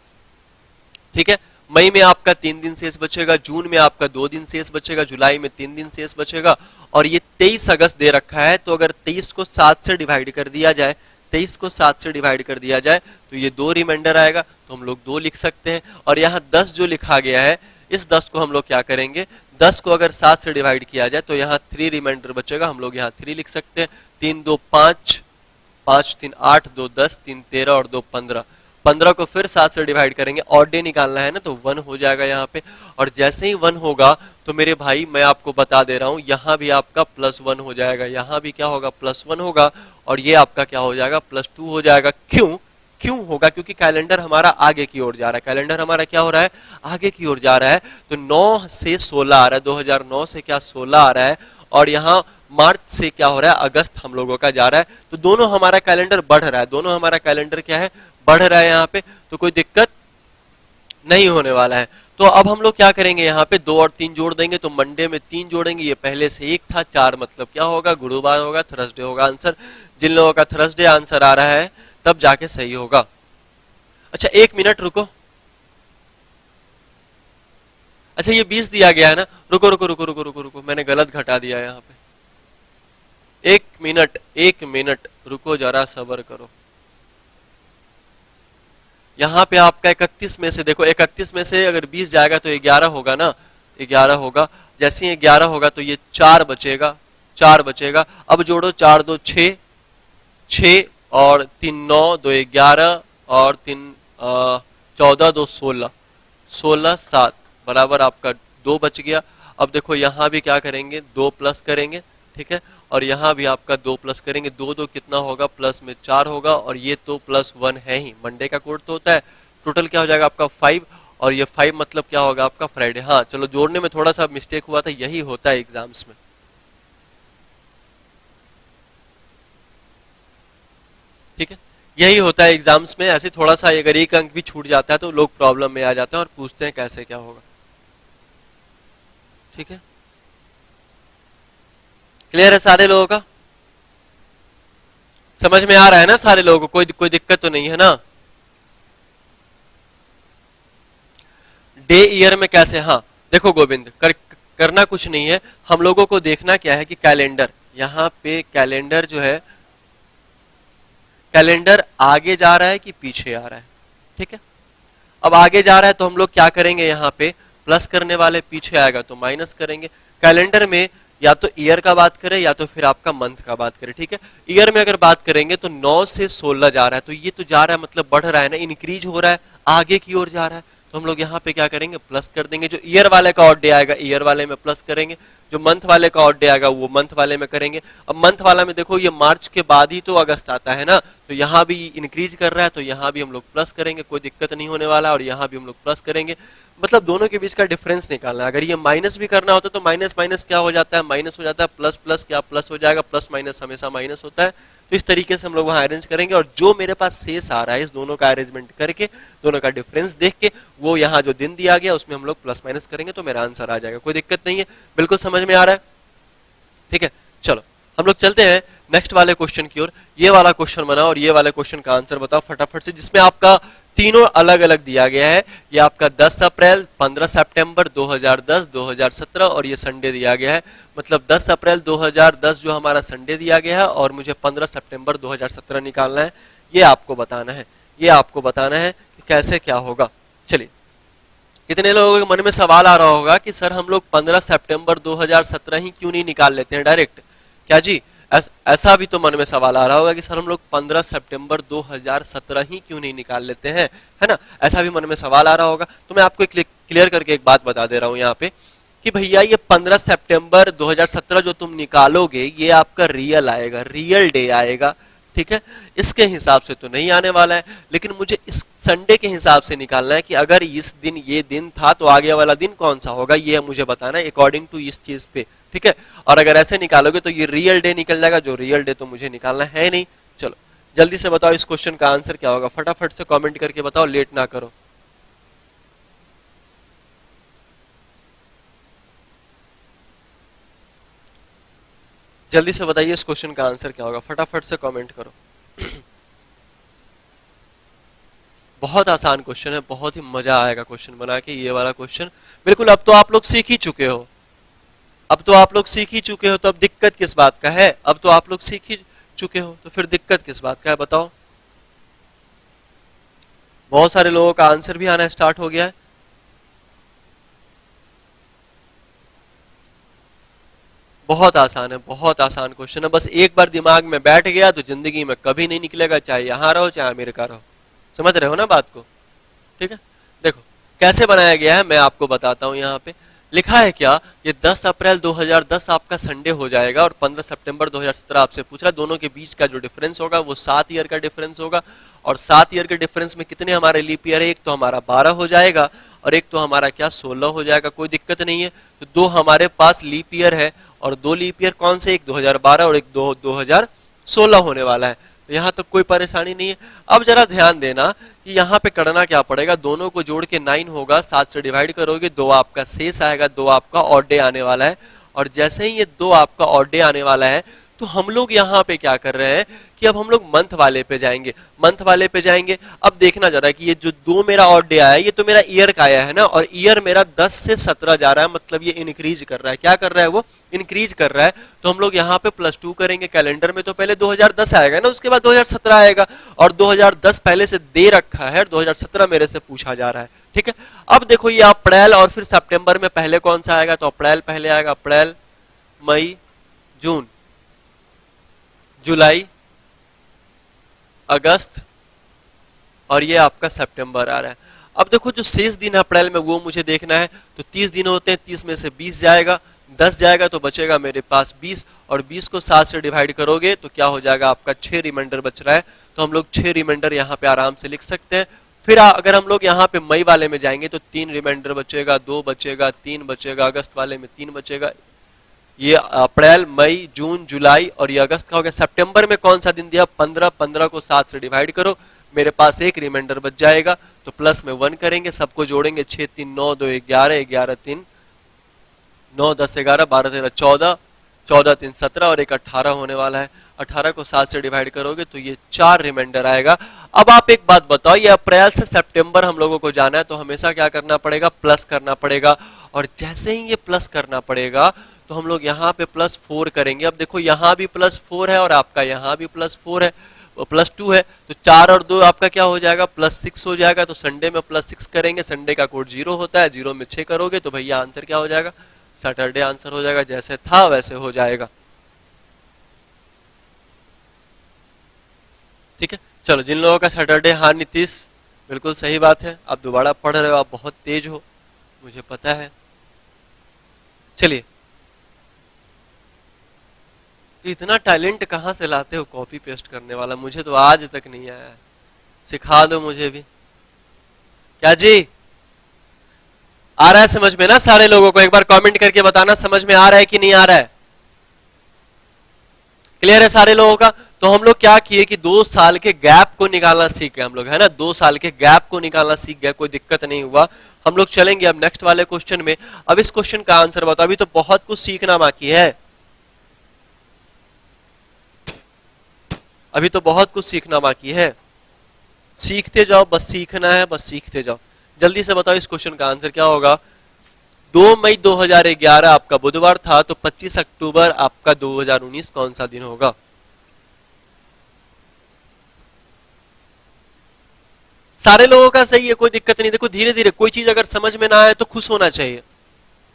ठीक है, मई में आपका 3 दिन शेष बचेगा, जून में आपका 2 दिन शेष बचेगा, जुलाई में 3 दिन शेष बचेगा, और ये 23 अगस्त दे रखा है, तो अगर 23 को 7 से डिवाइड कर दिया जाए, 23 को 7 से डिवाइड कर दिया जाए तो ये 2 रिमाइंडर आएगा, तो हम लोग 2 लिख सकते हैं। और यहाँ 10 जो लिखा गया है, इस 10 को हम लोग क्या करेंगे, 10 को अगर 7 से डिवाइड किया जाए तो यहाँ 3 रिमाइंडर बचेगा, हम लोग यहाँ 3 लिख सकते हैं। 3 2 5, 5 3 8, 2 10, 3 13 और 2 15। 15 को फिर 7 से डिवाइड करेंगे, ऑड डे निकालना है ना, तो 1 हो जाएगा यहाँ पे। और जैसे ही 1 होगा तो मेरे भाई मैं आपको बता दे रहा हूं, यहाँ भी आपका +1 हो जाएगा, यहाँ भी क्या होगा, +1 होगा, और ये आपका क्या हो जाएगा, +2 हो जाएगा। क्यों क्यों होगा, क्योंकि कैलेंडर हमारा आगे की ओर जा रहा है, कैलेंडर हमारा क्या हो रहा है, आगे की ओर जा रहा है। तो 9 से 16 आ रहा है, 2009 से क्या 16 आ रहा है, और यहाँ मार्च से क्या हो रहा है, अगस्त हम लोगों का जा रहा है। तो दोनों हमारा कैलेंडर बढ़ रहा है, दोनों हमारा कैलेंडर क्या है, बढ़ रहा है यहाँ पे, तो कोई दिक्कत नहीं होने वाला है। तो अब हम लोग क्या करेंगे, यहाँ पे 2 और 3 जोड़ देंगे, तो मंडे में 3 जोड़ेंगे, ये पहले से 1 था, 4 मतलब क्या होगा, गुरुवार होगा, थर्सडे होगा आंसर। जिन लोगों का थर्सडे आंसर आ रहा है तब जाके सही होगा। अच्छा 1 मिनट रुको, अच्छा ये 20 दिया गया है ना, रुको रुको रुको रुको रुको रुको, मैंने गलत घटा दिया यहाँ पे। एक मिनट, एक मिनट रुको, जरा सब्र करो। यहाँ पे आपका 31 में से देखो, 31 में से अगर 20 जाएगा तो 11 होगा ना, 11 होगा। जैसे ही 11 होगा तो ये 4 बचेगा, 4 बचेगा। अब जोड़ो, 4 2 6, 6 और 3 9, 2 11 और 3 14, 2 16, 16 7 बराबर आपका 2 बच गया। अब देखो यहाँ भी क्या करेंगे, 2 प्लस करेंगे, ठीक है, और यहाँ भी आपका 2 प्लस करेंगे, 2 2 कितना होगा, प्लस में 4 होगा, और ये तो +1 है ही, मंडे का कोड तो होता है। टोटल क्या हो जाएगा आपका 5, और ये 5 मतलब क्या होगा आपका फ्राइडे। हाँ चलो, जोड़ने में थोड़ा सा मिस्टेक हुआ था, यही होता है एग्जाम्स में। ठीक है, यही होता है एग्जाम्स में, ऐसे थोड़ा सा अगर एक अंक भी छूट जाता है तो लोग प्रॉब्लम में आ जाते हैं और पूछते हैं कैसे क्या होगा। ठीक है, क्लियर है सारे लोगों का, समझ में आ रहा है ना सारे लोगों को, कोई दिक्कत तो नहीं है ना। डे ईयर में कैसे, हाँ देखो गोविंद, करना कुछ नहीं है, हम लोगों को देखना क्या है कि कैलेंडर, यहाँ पे कैलेंडर जो है, कैलेंडर आगे जा रहा है कि पीछे आ रहा है। ठीक है, अब आगे जा रहा है तो हम लोग क्या करेंगे, यहाँ पे प्लस करने वाले, पीछे आएगा तो माइनस करेंगे। कैलेंडर में या तो ईयर का बात करें या तो फिर आपका मंथ का बात करें। ठीक है, ईयर में अगर बात करेंगे तो 9 से 16 जा रहा है, तो ये तो जा रहा है मतलब बढ़ रहा है ना, इंक्रीज हो रहा है, आगे की ओर जा रहा है, तो हम लोग यहाँ पे क्या करेंगे, प्लस कर देंगे। जो ईयर वाले का ऑड डे आएगा ईयर वाले में प्लस करेंगे, जो मंथ वाले का ऑड डे आएगा वो मंथ वाले में करेंगे। अब मंथ वाला में देखो, ये मार्च के बाद ही तो अगस्त आता है ना, तो यहाँ भी इंक्रीज कर रहा है तो यहाँ भी हम लोग प्लस करेंगे, कोई दिक्कत नहीं होने वाला, और यहाँ भी हम लोग प्लस करेंगे। मतलब दोनों के बीच का डिफरेंस निकालना है। अगर ये माइनस भी करना होता तो माइनस माइनस क्या हो जाता है, माइनस हो जाता है, प्लस प्लस क्या प्लस हो जाएगा, प्लस माइनस हमेशा माइनस होता है। तो इस तरीके से हम लोग वहां अरेंज करेंगे, और जो मेरे पास शेष आ रहा है इस दोनों का अरेंजमेंट करके, दोनों का डिफरेंस देख के, वो यहाँ जो दिन दिया गया उसमें हम लोग प्लस माइनस करेंगे तो मेरा आंसर आ जाएगा। कोई दिक्कत नहीं है, बिल्कुल समझ में आ रहा है। ठीक है, चलो हम लोग चलते हैं नेक्स्ट वाले क्वेश्चन की ओर। ये वाला क्वेश्चन बनाओ और ये वाले क्वेश्चन का आंसर बताओ फटाफट से, जिसमें आपका तीनों अलग अलग दिया गया है। ये आपका 10 अप्रैल, 15 सितंबर 2010, 2017 और ये संडे दिया गया है। मतलब 10 अप्रैल 2010 जो हमारा संडे दिया गया है, और मुझे 15 सितंबर 2017 निकालना है। ये आपको बताना है, ये आपको बताना है कि कैसे क्या होगा। चलिए, कितने लोगों के मन में सवाल आ रहा होगा कि सर हम लोग 15 सितंबर 2017 ही क्यों नहीं निकाल लेते हैं डायरेक्ट, क्या जी? ऐसा भी तो मन में सवाल आ रहा होगा कि सर हम लोग 15 सितंबर 2017 ही क्यों नहीं निकाल लेते हैं, है ना? ऐसा भी मन में सवाल आ रहा होगा। तो मैं आपको क्लियर करके एक बात बता दे रहा हूं यहाँ पे कि भैया ये 15 सितंबर 2017 जो तुम निकालोगे ये आपका रियल आएगा, रियल डे आएगा। ठीक है, इसके हिसाब से तो नहीं आने वाला है, लेकिन मुझे इस संडे के हिसाब से निकालना है कि अगर इस दिन ये दिन था तो आगे वाला दिन कौन सा होगा, ये मुझे बताना है अकॉर्डिंग टू इस चीज पे। ठीक है, और अगर ऐसे निकालोगे तो ये रियल डे निकल जाएगा, जो रियल डे तो मुझे निकालना है नहीं। चलो जल्दी से बताओ इस क्वेश्चन का आंसर क्या होगा, फटाफट से कमेंट करके बताओ, लेट ना करो। जल्दी से बताइए इस क्वेश्चन का आंसर क्या होगा, फटाफट से कमेंट करो। बहुत आसान क्वेश्चन है, बहुत ही मजा आएगा क्वेश्चन बना के, ये वाला क्वेश्चन। बिल्कुल, अब तो आप लोग सीख ही चुके हो, अब तो आप लोग सीख ही चुके हो, तो अब दिक्कत किस बात का है? अब तो आप लोग सीख ही चुके हो तो फिर दिक्कत किस बात का है, बताओ। बहुत सारे लोगों का आंसर भी आना स्टार्ट हो गया है। बहुत आसान है, बहुत आसान क्वेश्चन है, बस एक बार दिमाग में बैठ गया तो जिंदगी में कभी नहीं निकलेगा, चाहे यहां रहो चाहे अमेरिका रहो। समझ रहे हो ना बात को? ठीक है, देखो कैसे बनाया गया है मैं आपको बताता हूं। यहाँ पे लिखा है क्या, ये 10 अप्रैल 2010 आपका संडे हो जाएगा, और 15 सितंबर 2017 आपसे पूछ रहा है, दोनों के बीच का जो डिफरेंस होगा वो 7 ईयर का डिफरेंस होगा। और 7 ईयर के डिफरेंस में कितने हमारे लीप ईयर है, एक तो हमारा 12 हो जाएगा और एक तो हमारा क्या 16 हो जाएगा। कोई दिक्कत नहीं है, तो 2 हमारे पास लीप ईयर है, और 2 लीप ईयर कौन से, एक 2012 और एक 2016 होने वाला है। तो यहाँ तक कोई परेशानी नहीं है। अब जरा ध्यान देना कि यहाँ पे करना क्या पड़ेगा, दोनों को जोड़ के 9 होगा, 7 से डिवाइड करोगे, 2 आपका शेष आएगा, 2 आपका ऑड डे आने वाला है। और जैसे ही ये 2 आपका ऑड डे आने वाला है तो हम लोग यहाँ पे क्या कर रहे हैं कि अब हम लोग मंथ वाले पे जाएंगे, मंथ वाले पे जाएंगे। अब देखना जा रहा है कि ये जो दो मेरा ऑड डे आया है ये तो मेरा ईयर का आया है ना, और ईयर मेरा 10 से 17 जा रहा है, मतलब ये इंक्रीज कर रहा है। क्या कर रहा है वो? इंक्रीज कर रहा है। तो हम लोग यहाँ पे +2 करेंगे। कैलेंडर में तो पहले 2010 आएगा ना, उसके बाद 2017 आएगा, और 2010 पहले से दे रखा है, 2017 मेरे से पूछा जा रहा है। ठीक है, अब देखो ये अप्रैल और फिर सितंबर में पहले कौन सा आएगा? तो अप्रैल पहले आएगा, अप्रैल, मई, जून, जुलाई, अगस्त, और ये आपका सितंबर आ रहा है। अब देखो जो शेष दिन है अप्रैल में वो मुझे देखना है। तो 30 दिन होते हैं, 30 में से 20 जाएगा, 10 जाएगा तो बचेगा मेरे पास 20, और 20 को 7 से डिवाइड करोगे तो क्या हो जाएगा? आपका 6 रिमाइंडर बच रहा है। तो हम लोग 6 रिमाइंडर यहाँ पे आराम से लिख सकते हैं। फिर अगर हम लोग यहाँ पे मई वाले में जाएंगे तो 3 रिमाइंडर बचेगा, 2 बचेगा, 3 बचेगा, अगस्त वाले में 3 बचेगा। ये अप्रैल, मई, जून, जुलाई और ये अगस्त का हो गया। सितंबर में कौन सा दिन दिया? 15, 15 को 7 से डिवाइड करो, मेरे पास एक रिमाइंडर बच जाएगा। तो प्लस में 1 करेंगे, सबको जोड़ेंगे, 6 3 9 2 11, 11 3 9 10 11 12 13 14, 14 3 17 और एक 18 होने वाला है। 18 को 7 से डिवाइड करोगे तो ये 4 रिमाइंडर आएगा। अब आप एक बात बताओ, ये अप्रैल से सितंबर हम लोगों को जाना है तो हमेशा क्या करना पड़ेगा? प्लस करना पड़ेगा। और जैसे ही ये प्लस करना पड़ेगा तो हम लोग यहाँ पे +4 करेंगे। अब देखो यहाँ भी +4 है और आपका यहाँ भी +4 है, +2 है, तो 4 और 2 आपका क्या हो जाएगा? +6 हो जाएगा। तो संडे में +6 करेंगे, संडे का कोड 0 होता है, 0 में 6 करोगे तो भैया आंसर क्या हो जाएगा? सैटरडे आंसर हो जाएगा। जैसे था वैसे हो जाएगा। ठीक है, चलो जिन लोगों का सैटरडे, हाँ नीतीश बिल्कुल सही बात है, आप दोबारा पढ़ रहे हो, आप बहुत तेज हो, मुझे पता है। चलिए, इतना टैलेंट कहाँ से लाते हो कॉपी पेस्ट करने वाला? मुझे तो आज तक नहीं आया है, सिखा दो मुझे भी। क्या जी, आ रहा है समझ में ना? सारे लोगों को एक बार कमेंट करके बताना समझ में आ रहा है कि नहीं आ रहा है। क्लियर है सारे लोगों का? तो हम लोग क्या किए कि 2 साल के गैप को निकालना सीख गए हम लोग, है ना? 2 साल के गैप को निकालना सीख गए, कोई दिक्कत नहीं हुआ। हम लोग चलेंगे अब नेक्स्ट वाले क्वेश्चन में। अब इस क्वेश्चन का आंसर बताओ, अभी तो बहुत कुछ सीखना बाकी है, अभी तो बहुत कुछ सीखना बाकी है। सीखते जाओ, बस सीखना है, बस सीखते जाओ। जल्दी से बताओ इस क्वेश्चन का आंसर क्या होगा? 2 मई 2011 आपका बुधवार था, तो 25 अक्टूबर आपका 2019 कौन सा दिन होगा? सारे लोगों का सही है, कोई दिक्कत नहीं। देखो धीरे धीरे कोई चीज अगर समझ में ना आए तो खुश होना चाहिए।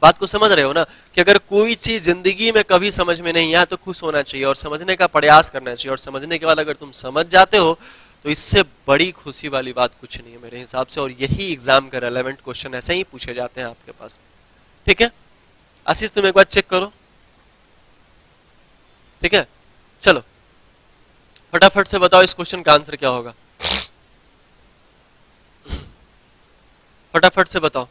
बात को समझ रहे हो ना? कि अगर कोई चीज जिंदगी में कभी समझ में नहीं आया तो खुश होना चाहिए और समझने का प्रयास करना चाहिए, और समझने के बाद अगर तुम समझ जाते हो तो इससे बड़ी खुशी वाली बात कुछ नहीं है मेरे हिसाब से। और यही एग्जाम का रेलेवेंट क्वेश्चन ऐसे ही पूछे जाते हैं आपके पास। ठीक है आशीष, तुम एक बार चेक करो। ठीक है, चलो फटाफट से बताओ इस क्वेश्चन का आंसर क्या होगा? फटाफट से बताओ।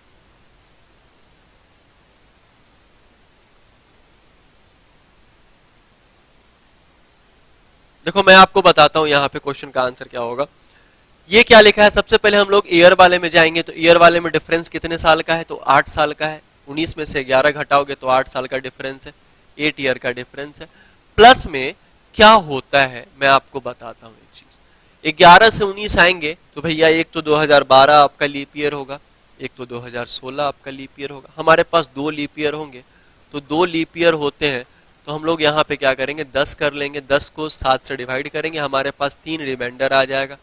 देखो मैं आपको बताता हूं यहाँ पे क्वेश्चन का आंसर क्या होगा। ये क्या लिखा है? सबसे पहले हम लोग ईयर वाले में जाएंगे, तो ईयर वाले में डिफरेंस कितने साल का है? तो 8 साल का है। 19 में से 11 घटाओगे तो 8 साल का डिफरेंस है, 8 ईयर का डिफरेंस है। प्लस में क्या होता है मैं आपको बताता हूँ एक चीज। 11 से 19 आएंगे तो भैया एक तो 2012 आपका लीप ईयर होगा, एक तो 2016 आपका लीप ईयर होगा। हमारे पास 2 लीप ईयर होंगे, तो 2 लीप ईयर होते हैं तो हम लोग यहाँ पे क्या करेंगे? 10 कर लेंगे, 10 को 7 से डिवाइड करेंगे, हमारे पास 3 रिमाइंडर आ जाएगा,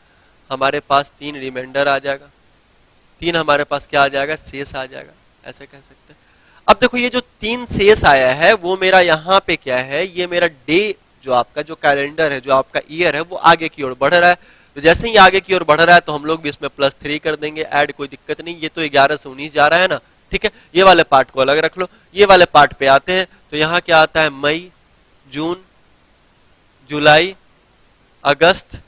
हमारे पास 3 रिमाइंडर आ जाएगा, 3 हमारे पास क्या आ जाएगा? शेष आ जाएगा, ऐसे कह सकते हैं। अब देखो ये जो 3 शेष आया है वो मेरा यहाँ पे क्या है? ये मेरा डे, जो आपका जो कैलेंडर है, जो आपका ईयर है, वो आगे की ओर बढ़ रहा है। तो जैसे ही आगे की ओर बढ़ रहा है तो हम लोग भी इसमें +3 कर देंगे ऐड, कोई दिक्कत नहीं। ये तो 11 से 19 जा रहा है ना, ठीक है। ये वाले पार्ट को अलग रख लो। ये वाले पार्ट पे आते हैं तो यहाँ क्या आता है? मई, जून, जुलाई, अगस्त,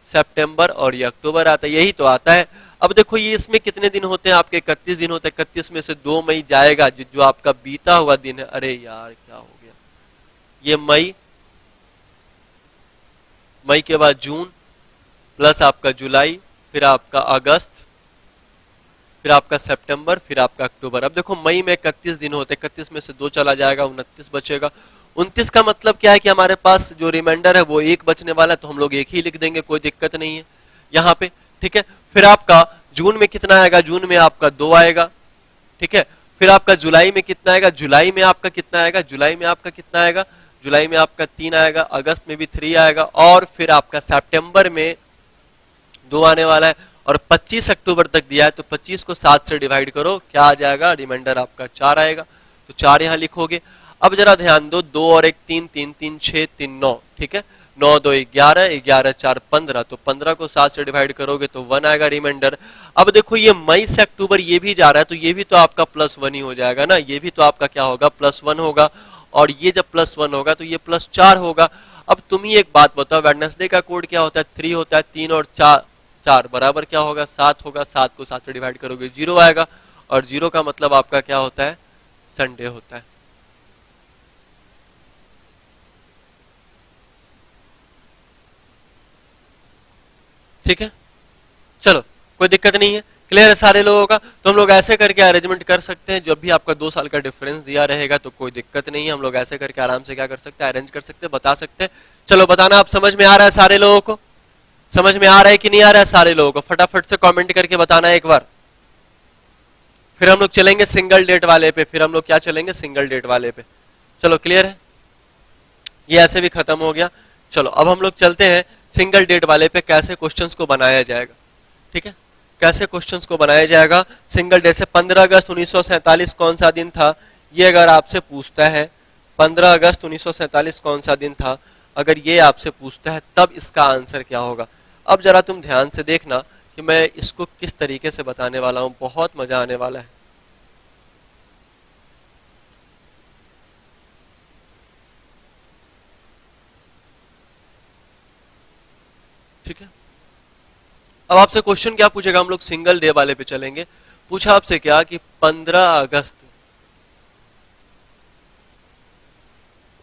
सितंबर और ये अक्टूबर आता है, यही तो आता है। अब देखो ये इसमें कितने दिन होते हैं आपके? 31 दिन होते हैं। 31 में से 2 मई जाएगा, जो आपका बीता हुआ दिन है। अरे यार क्या हो गया? ये मई, मई के बाद जून, प्लस आपका जुलाई, फिर आपका अगस्त, फिर आपका सितंबर, फिर आपका अक्टूबर। अब देखो मई में 31 दिन होते हैं, 31 में से 2 चला जाएगा, 29 बचेगा। 29 का मतलब क्या है कि हमारे पास जो रिमाइंडर है वो एक बचने वाला है, तो हम लोग एक ही लिख देंगे, कोई दिक्कत नहीं है यहाँ पे। ठीक है, फिर आपका जून में कितना आएगा, जून में आपका 2 आएगा। ठीक है, फिर आपका जुलाई में कितना आएगा, जुलाई में आपका कितना आएगा, जुलाई में आपका कितना आएगा, जुलाई में आपका 3 आएगा, अगस्त में भी 3 आएगा, और फिर आपका सितंबर में 2 आने वाला है, और 25 अक्टूबर तक दिया है, तो 25 को 7 से डिवाइड करो, क्या आ जाएगा, रिमाइंडर आपका 4 आएगा, तो 4 यहां लिखोगे। अब जरा ध्यान दो, 2 और 1 3, 3 3 6, 3 9, ठीक है, 9 2 11, 11 4 15, तो 15 को 7 से डिवाइड करोगे तो 1 आएगा रिमाइंडर। अब देखो ये मई से अक्टूबर ये भी जा रहा है, तो ये भी तो आपका +1 ही हो जाएगा ना, ये भी तो आपका क्या होगा, +1 होगा, और ये जब +1 होगा तो ये +4 होगा। अब तुम ही एक बात बताओ, वेडनेसडे का कोड क्या होता है, 3 होता है, 3 और 4 बराबर क्या होगा, 7 होगा, 7 को 7 से डिवाइड करोगे 0 आएगा, और 0 का मतलब आपका क्या होता है, संडे होता है। ठीक है, चलो कोई दिक्कत नहीं है, क्लियर है सारे लोगों का। तो हम लोग ऐसे करके अरेंजमेंट कर सकते हैं, जब भी आपका 2 साल का डिफरेंस दिया रहेगा तो कोई दिक्कत नहीं है, हम लोग ऐसे करके आराम से क्या कर सकते हैं, अरेंज कर सकते हैं, बता सकते हैं। चलो बताना, आप समझ में आ रहा है सारे लोगों को, समझ में आ रहा है कि नहीं आ रहा है सारे लोगों को, फटाफट से कमेंट करके बताना एक बार। फिर हम लोग चलेंगे सिंगल डेट वाले पे, फिर हम लोग क्या चलेंगे, सिंगल डेट वाले पे। चलो क्लियर है, ये ऐसे भी खत्म हो गया। चलो अब हम लोग चलते हैं सिंगल डेट वाले पे, कैसे क्वेश्चंस को बनाया जाएगा। ठीक है, कैसे क्वेश्चंस को बनाया जाएगा सिंगल डेट से। 15 अगस्त 1947 कौन सा दिन था, ये अगर आपसे पूछता है 15 अगस्त 1947 कौन सा दिन था, अगर ये आपसे पूछता है तब इसका आंसर क्या होगा। अब जरा तुम ध्यान से देखना कि मैं इसको किस तरीके से बताने वाला हूं, बहुत मजा आने वाला है। ठीक है, अब आपसे क्वेश्चन क्या पूछेगा, हम लोग सिंगल डे वाले पे चलेंगे। पूछा आपसे क्या कि 15 अगस्त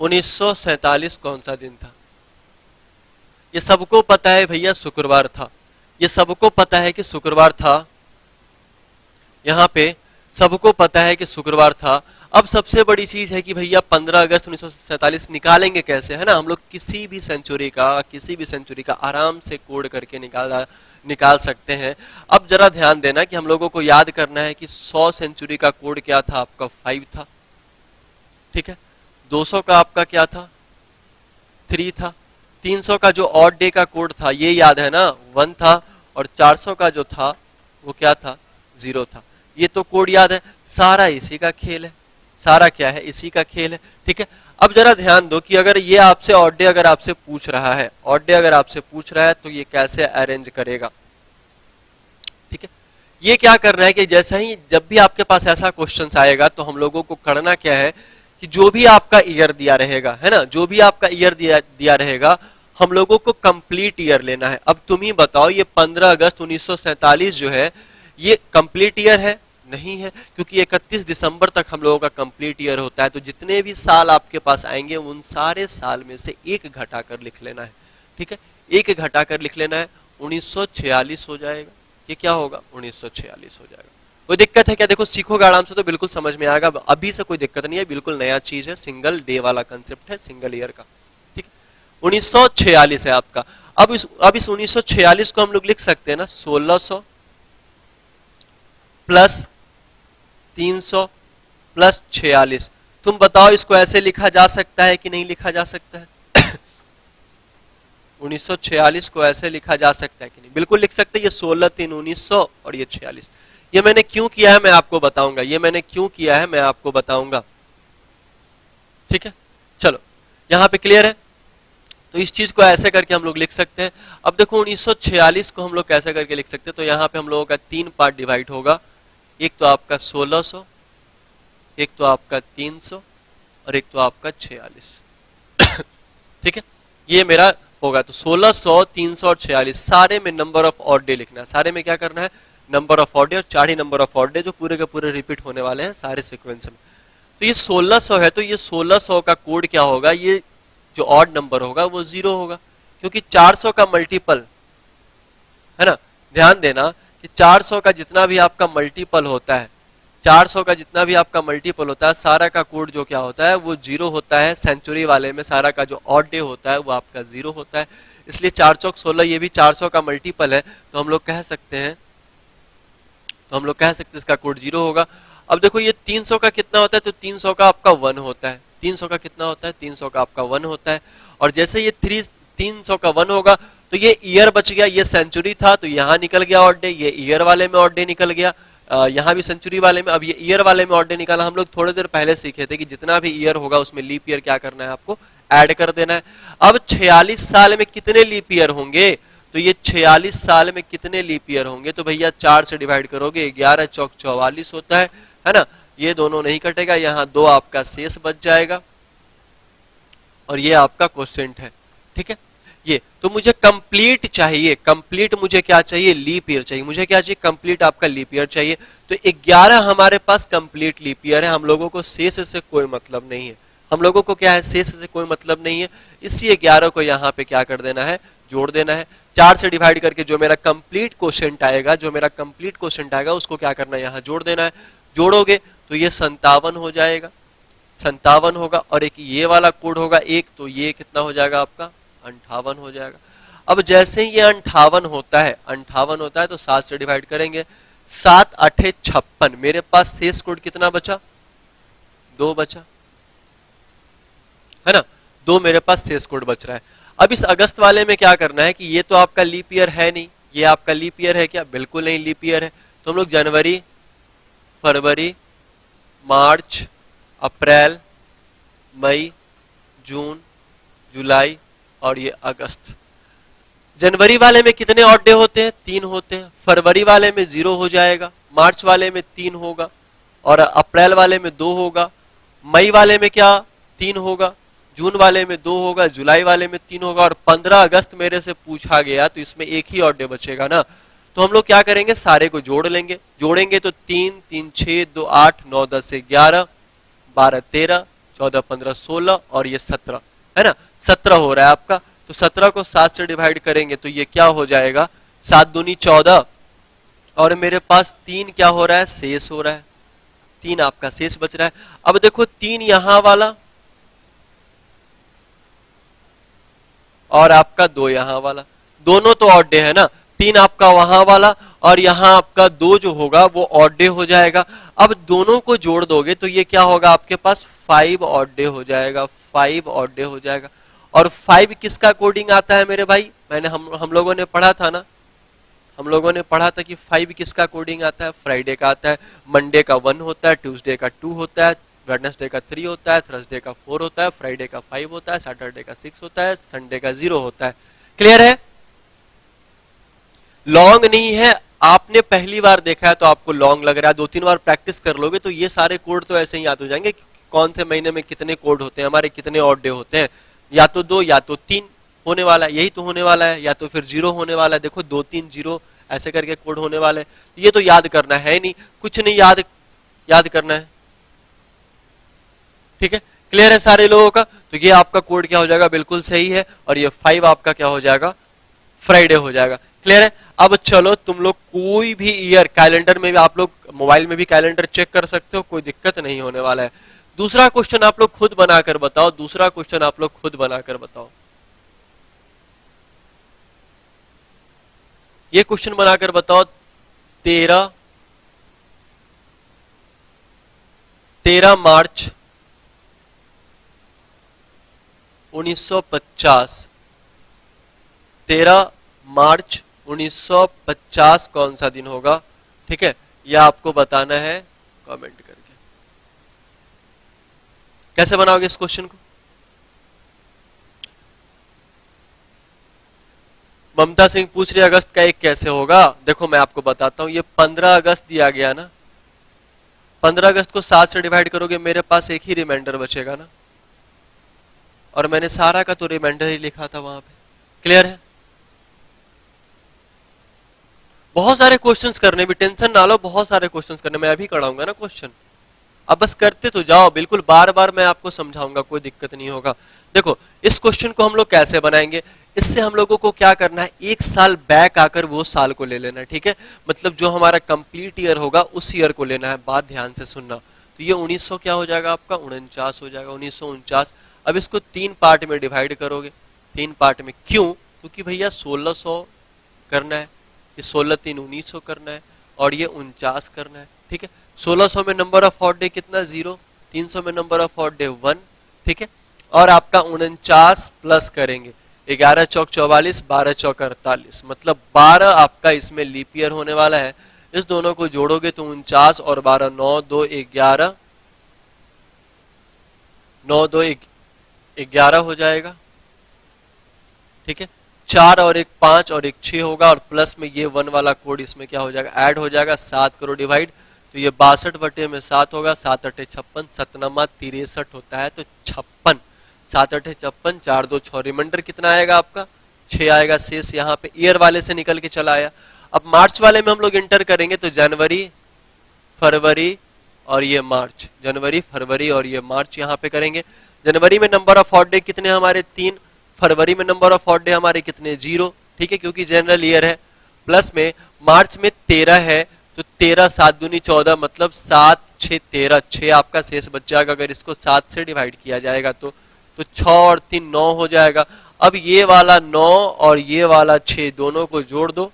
1947 कौन सा दिन था। ये सबको पता है भैया शुक्रवार था, ये सबको पता है कि शुक्रवार था, यहां पे सबको पता है कि शुक्रवार था। अब सबसे बड़ी चीज है कि भैया 15 अगस्त 1947 निकालेंगे कैसे, है ना। हम लोग किसी भी सेंचुरी का आराम से कोड करके निकाल सकते हैं। अब जरा ध्यान देना कि हम लोगों को याद करना है कि 100 सेंचुरी का कोड क्या था, आपका 5 था। ठीक है, 200 का आपका क्या था, 3 था। 300 का जो ऑड डे का कोड था ये याद है ना, 1 था। और 400 का जो था वो क्या था, 0 था। ये तो कोड याद है, सारा इसी का खेल है, सारा क्या है, इसी का खेल है। ठीक है, अब जरा ध्यान दो कि अगर ये आपसे ऑड डे अगर आपसे पूछ रहा है, ऑड डे अगर आपसे पूछ रहा है तो ये कैसे अरेंज करेगा। ठीक है, ये क्या कर रहा है कि जैसा ही जब भी आपके पास ऐसा क्वेश्चन आएगा तो हम लोगों को करना क्या है कि जो भी आपका ईयर दिया रहेगा, है ना, जो भी आपका ईयर दिया रहेगा हम लोगों को कंप्लीट ईयर लेना है। अब तुम ही बताओ, ये 15 अगस्त 1947 जो है ये कंप्लीट ईयर है, नहीं है, क्योंकि 31 दिसंबर तक हम लोगों का कंप्लीट ईयर होता है। तो जितने भी साल आपके पास आएंगे उन सारे साल में से एक घटाकर लिख लेना है। ठीक है, एक घटाकर लिख लेना है, 1946 हो जाएगा। ये क्या होगा, 1946 हो जाएगा। कोई दिक्कत है क्या, देखो सीखोगे आराम से तो बिल्कुल समझ में आएगा, अभी से कोई दिक्कत नहीं है, बिल्कुल नया चीज है, सिंगल डे वाला कंसेप्ट है, सिंगल ईयर का। ठीक है, 1946 है आपका। अब इस 1946 को हम लोग लिख सकते हैं ना, 1600 प्लस 300 प्लस 46। तुम बताओ इसको ऐसे लिखा जा सकता है कि नहीं लिखा जा सकता है 1946 को ऐसे लिखा जा सकता है कि नहीं, बिल्कुल लिख सकते हैं। ये 16 3 1900 और ये 46। ये मैंने क्यों किया है मैं आपको बताऊंगा, ये मैंने क्यों किया है मैं आपको बताऊंगा। ठीक है, चलो यहां पे क्लियर है। तो इस चीज को ऐसे करके हम लोग लिख सकते हैं। अब देखो 1946 को हम लोग कैसे करके लिख सकते हैं, तो यहाँ पे हम लोगों का 3 पार्ट डिवाइड होगा। एक तो आपका 1600, एक तो आपका 300 और एक तो आपका 46। ठीक है, ये मेरा होगा। तो 1600, 300 और 46 सारे में नंबर ऑफ ऑड डे लिखना है, सारे में क्या करना है, नंबर ऑफ ऑड डे, और 4 ही नंबर ऑफ ऑड डे जो पूरे के पूरे रिपीट होने वाले हैं सारे सीक्वेंस में। तो ये 1600 है, तो ये 1600 का कोड क्या होगा, ये जो ऑड नंबर होगा वो 0 होगा, क्योंकि 400 का मल्टीपल है ना। ध्यान देना कि 400 का जितना भी आपका मल्टीपल होता है 400 का जितना भी आपका मल्टीपल होता है सारा का कोड जो क्या होता है वो जीरो होता है। सेंचुरी वाले में सारा का जो ऑड डे होता है वो आपका जीरो होता है, इसलिए 4 चौक 16 ये भी 400 का मल्टीपल है, तो हम लोग कह सकते हैं इसका कोड जीरो होगा। अब देखो ये 300 का कितना होता है, तो 300 का आपका 1 होता है। 300 का कितना होता है, 300 का आपका 1 होता है। और जैसे ये 300 का 1 होगा तो ये ईयर बच गया, ये सेंचुरी था तो यहाँ निकल गया ऑड डे, ये ईयर वाले में ऑड डे निकल गया, यहाँ भी सेंचुरी वाले में, अब ये ईयर वाले में ऑड डे निकाला। हम लोग थोड़ी देर पहले सीखे थे कि जितना भी ईयर होगा उसमें लीप ईयर क्या करना है, आपको ऐड कर देना है। अब 46 साल में कितने लीप ईयर होंगे, तो ये 46 साल में कितने लीप ईयर होंगे, तो भैया 4 से डिवाइड करोगे, 11 चौक 44 होता है ना। ये दोनों नहीं कटेगा, यहाँ 2 आपका शेष बच जाएगा और ये आपका क्वोशिएंट है, ठीक है। ये तो मुझे कंप्लीट चाहिए, कंप्लीट मुझे क्या चाहिए, लीप ईयर चाहिए। मुझे क्या चाहिए, कंप्लीट आपका लीप ईयर चाहिए। तो 11 हमारे पास कंप्लीट लीप ईयर है, हम लोगों को शेष से कोई मतलब नहीं है, हम लोगों को क्या है, शेष से कोई मतलब नहीं है। इसी 11 को यहाँ पे क्या कर देना है, जोड़ देना है। 4 से डिवाइड करके जो मेरा कंप्लीट क्वोशिएंट आएगा, उसको क्या करना है, यहाँ जोड़ देना है। जोड़ोगे तो ये 57 हो जाएगा, 57 होगा। और एक ये वाला कोड होगा एक, तो ये कितना हो जाएगा आपका, 58 हो जाएगा। अब जैसे ही ये 58 होता है तो 7 से डिवाइड करेंगे, 7 8 56, मेरे पास शेष कोड कितना बचा, 2 बचा, है ना। 2 मेरे पास शेष कोड बच रहा है। अब इस अगस्त वाले में क्या करना है कि ये तो आपका लीप ईयर है नहीं, ये आपका लीप ईयर है क्या, बिल्कुल नहीं लीप ईयर है। तो हम लोग जनवरी, फरवरी, मार्च, अप्रैल, मई, जून, जुलाई और ये अगस्त। जनवरी वाले में कितने ऑड डे होते हैं, 3 होते हैं। फरवरी वाले में 0 हो जाएगा, मार्च वाले में 3 होगा और अप्रैल वाले में 2 होगा, मई वाले में क्या 3 होगा, जून वाले में 2 होगा, जुलाई वाले में 3 होगा। और 15 अगस्त मेरे से पूछा गया तो इसमें एक ही ऑड डे बचेगा ना, तो हम लोग क्या करेंगे, सारे को जोड़ लेंगे। जोड़ेंगे तो 3 3 6 2 8 9 10 11 12 13 14 15 16 और ये 17, है ना। 17 हो रहा है आपका, तो 17 को 7 से डिवाइड करेंगे तो ये क्या हो जाएगा, 7 दूनी 14 और मेरे पास 3 क्या हो रहा है, शेष हो रहा है, 3 आपका शेष बच रहा है। अब देखो 3 यहां वाला और आपका 2 यहां वाला, दोनों तो ऑड डे है ना। 3 आपका वहां वाला और यहां आपका 2 जो होगा वो ऑड डे हो जाएगा। अब दोनों को जोड़ दोगे तो ये क्या होगा, आपके पास 5 ऑड डे हो जाएगा, 5 ऑड डे हो जाएगा। और 5 किसका कोडिंग आता है मेरे भाई, मैंने हम लोगों ने पढ़ा था ना, हम लोगों ने पढ़ा था कि 5 किसका कोडिंग आता है, फ्राइडे का आता है, मंडे का 1 होता है, ट्यूसडे का 2 होता है, वेडनेसडे का 3 होता है, थर्सडे का 4 होता है, फ्राइडे का 5 होता है, सैटरडे का 6 होता है, संडे का 0 होता है। क्लियर है, लॉन्ग नहीं है। आपने पहली बार देखा है तो आपको लॉन्ग लग रहा है, 2-3 बार प्रैक्टिस कर लोगे तो ये सारे कोड तो ऐसे ही याद हो जाएंगे कि कौन से महीने में कितने कोड होते हैं, हमारे कितने ऑड डे होते हैं, या तो 2 या तो 3 होने वाला है, यही तो होने वाला है, या तो फिर 0 होने वाला है। देखो 2 3 0 ऐसे करके कोड होने वाले, ये तो याद करना है नहीं, कुछ नहीं याद करना है, ठीक है। क्लियर है सारे लोगों का, तो ये आपका कोड क्या हो जाएगा, बिल्कुल सही है। और ये 5 आपका क्या हो जाएगा, फ्राइडे हो जाएगा। क्लियर है। अब चलो तुम लोग कोई भी ईयर कैलेंडर में भी, आप लोग मोबाइल में भी कैलेंडर चेक कर सकते हो, कोई दिक्कत नहीं होने वाला है। दूसरा क्वेश्चन आप लोग खुद बनाकर बताओ, दूसरा क्वेश्चन आप लोग खुद बनाकर बताओ। ये क्वेश्चन बनाकर बताओ, 13 मार्च 1950, 13 मार्च 1950 कौन सा दिन होगा, ठीक है, यह आपको बताना है कमेंट करके। कैसे बनाओगे इस क्वेश्चन को, ममता सिंह पूछ रही अगस्त का 1 कैसे होगा। देखो मैं आपको बताता हूं, ये 15 अगस्त दिया गया ना, 15 अगस्त को 7 से डिवाइड करोगे, मेरे पास एक ही रिमाइंडर बचेगा ना, और मैंने सारा का तो रिमाइंडर ही लिखा था वहां पे। क्लियर है। बहुत सारे क्वेश्चंस करने, भी टेंशन ना लो, बहुत सारे क्वेश्चंस करने, मैं अभी कराऊंगा ना क्वेश्चन, अब बस करते तो जाओ, बिल्कुल बार बार मैं आपको समझाऊंगा, कोई दिक्कत नहीं होगा। देखो इस क्वेश्चन को हम लोग कैसे बनाएंगे, इससे हम लोगों को क्या करना है, एक साल बैक आकर वो साल को ले लेना है, ठीक है। मतलब जो हमारा कंप्लीट ईयर होगा उस ईयर को लेना है। बात ध्यान से सुनना। तो ये 1900 क्या हो जाएगा आपका, 49 हो जाएगा, 1949। अब इसको 3 पार्ट में डिवाइड करोगे, 3 पार्ट में, क्यों, क्योंकि भैया 1600 करना है, ये 16 3 1900 करना है, और ये 49 करना है, ठीक है। 1600 में नंबर ऑफ ऑड डे कितना, 0। 300 में नंबर ऑफ ऑड डे 1, ठीक है। और आपका 49 प्लस करेंगे 11 चौक 44, 12 चौक 48, मतलब 12 आपका इसमें लीप ईयर होने वाला है। इस दोनों को जोड़ोगे तो 49 और 12, 9 2 11, 9 2 11 हो जाएगा, ठीक है। 4 और 1 5 और 1 6 होगा, और प्लस में ये 1 वाला कोड इसमें क्या हो जाएगा, ऐड हो जाएगा। 7 करो डिवाइड, तो ये 62 बटे में 7 होगा, 7 8 56, 7 63 होता है, तो 56, 7 8 56, 4 2 6, रिमाइंडर कितना आएगा आपका, 6 आएगा। शेष यहाँ पे ईयर वाले से निकल के चला आया। अब मार्च वाले में हम लोग इंटर करेंगे, तो जनवरी फरवरी और ये मार्च, जनवरी फरवरी और ये मार्च यहाँ पे करेंगे। जनवरी में नंबर ऑफ ऑड डे कितने हमारे, 3। फरवरी में नंबर ऑफ ऑड डे हमारे कितने, 0, ठीक है, क्योंकि जनरल ईयर है। प्लस में मार्च में 13 है, तो 13 7 दूनी 14, मतलब 7 6 13, 6 आपका शेष बच जाएगा। अगर इसको 7 से डिवाइड किया जाएगा तो 6 और 3 9 हो जाएगा। अब ये वाला 9 और ये वाला 6 दोनों को जोड़ दो,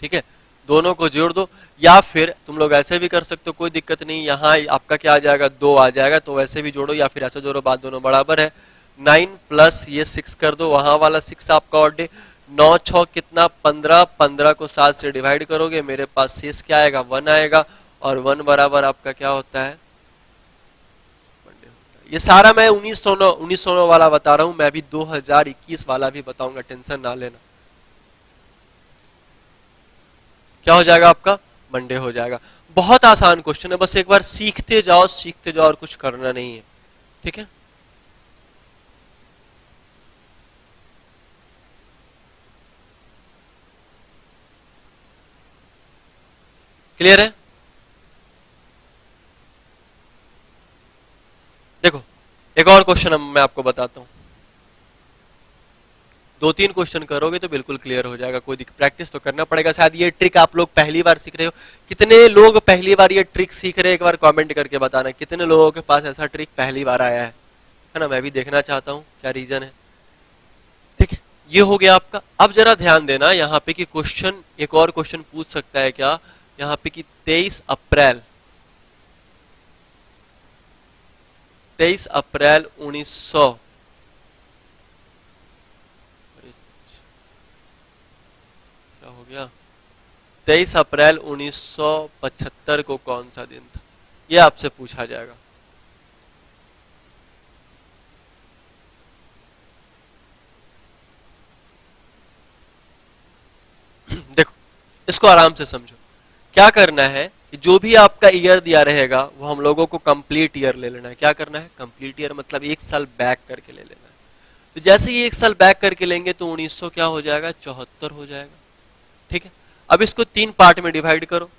ठीक है, दोनों को जोड़ दो। या फिर तुम लोग ऐसे भी कर सकते हो, कोई दिक्कत नहीं, यहाँ आपका क्या आ जाएगा, 2 आ जाएगा, तो वैसे भी जोड़ो या फिर ऐसे जोड़ो, बात दोनों बराबर है। 9 प्लस ये 6 कर दो, वहां वाला 6 आपका ऑड डे। 9 6 कितना, 15, 15 को 7 से डिवाइड करोगे, मेरे पास शेष क्या आएगा, 1 आएगा, और 1 बराबर आपका क्या होता है, ये सारा मैं 1909 वाला बता रहा हूं, मैं अभी 2021 वाला भी बताऊंगा, टेंशन ना लेना। क्या हो जाएगा आपका, मंडे हो जाएगा। बहुत आसान क्वेश्चन है, बस एक बार सीखते जाओ और कुछ करना नहीं है, ठीक है। क्लियर है। देखो एक और क्वेश्चन मैं आपको बताता हूं, 2-3 क्वेश्चन करोगे तो बिल्कुल क्लियर हो जाएगा। कोई प्रैक्टिस तो करना पड़ेगा। शायद ये ट्रिक आप लोग पहली बार सीख रहे हो। कितने लोग पहली बार ये ट्रिक सीख रहे हैं, एक बार कमेंट करके बताना कितने लोगों के पास ऐसा ट्रिक पहली बार आया है ना। मैं भी देखना चाहता हूं क्या रीजन है। ठीक है, ये हो गया आपका। अब जरा ध्यान देना यहाँ पे कि क्वेश्चन, एक और क्वेश्चन पूछ सकता है क्या यहाँ पे कि 23 अप्रैल 1900, क्या हो गया, 23 अप्रैल 1975 को कौन सा दिन था, ये आपसे पूछा जाएगा। देखो इसको आराम से समझो। क्या करना है कि जो भी आपका ईयर दिया रहेगा वो हम लोगों को कंप्लीट ईयर ले लेना है। क्या करना है, कंप्लीट ईयर मतलब एक साल बैक करके ले लेना है। तो जैसे ही एक साल बैक करके लेंगे तो 1900 क्या हो जाएगा, 74 हो जाएगा। ठीक है, अब इसको 3 पार्ट में डिवाइड करो,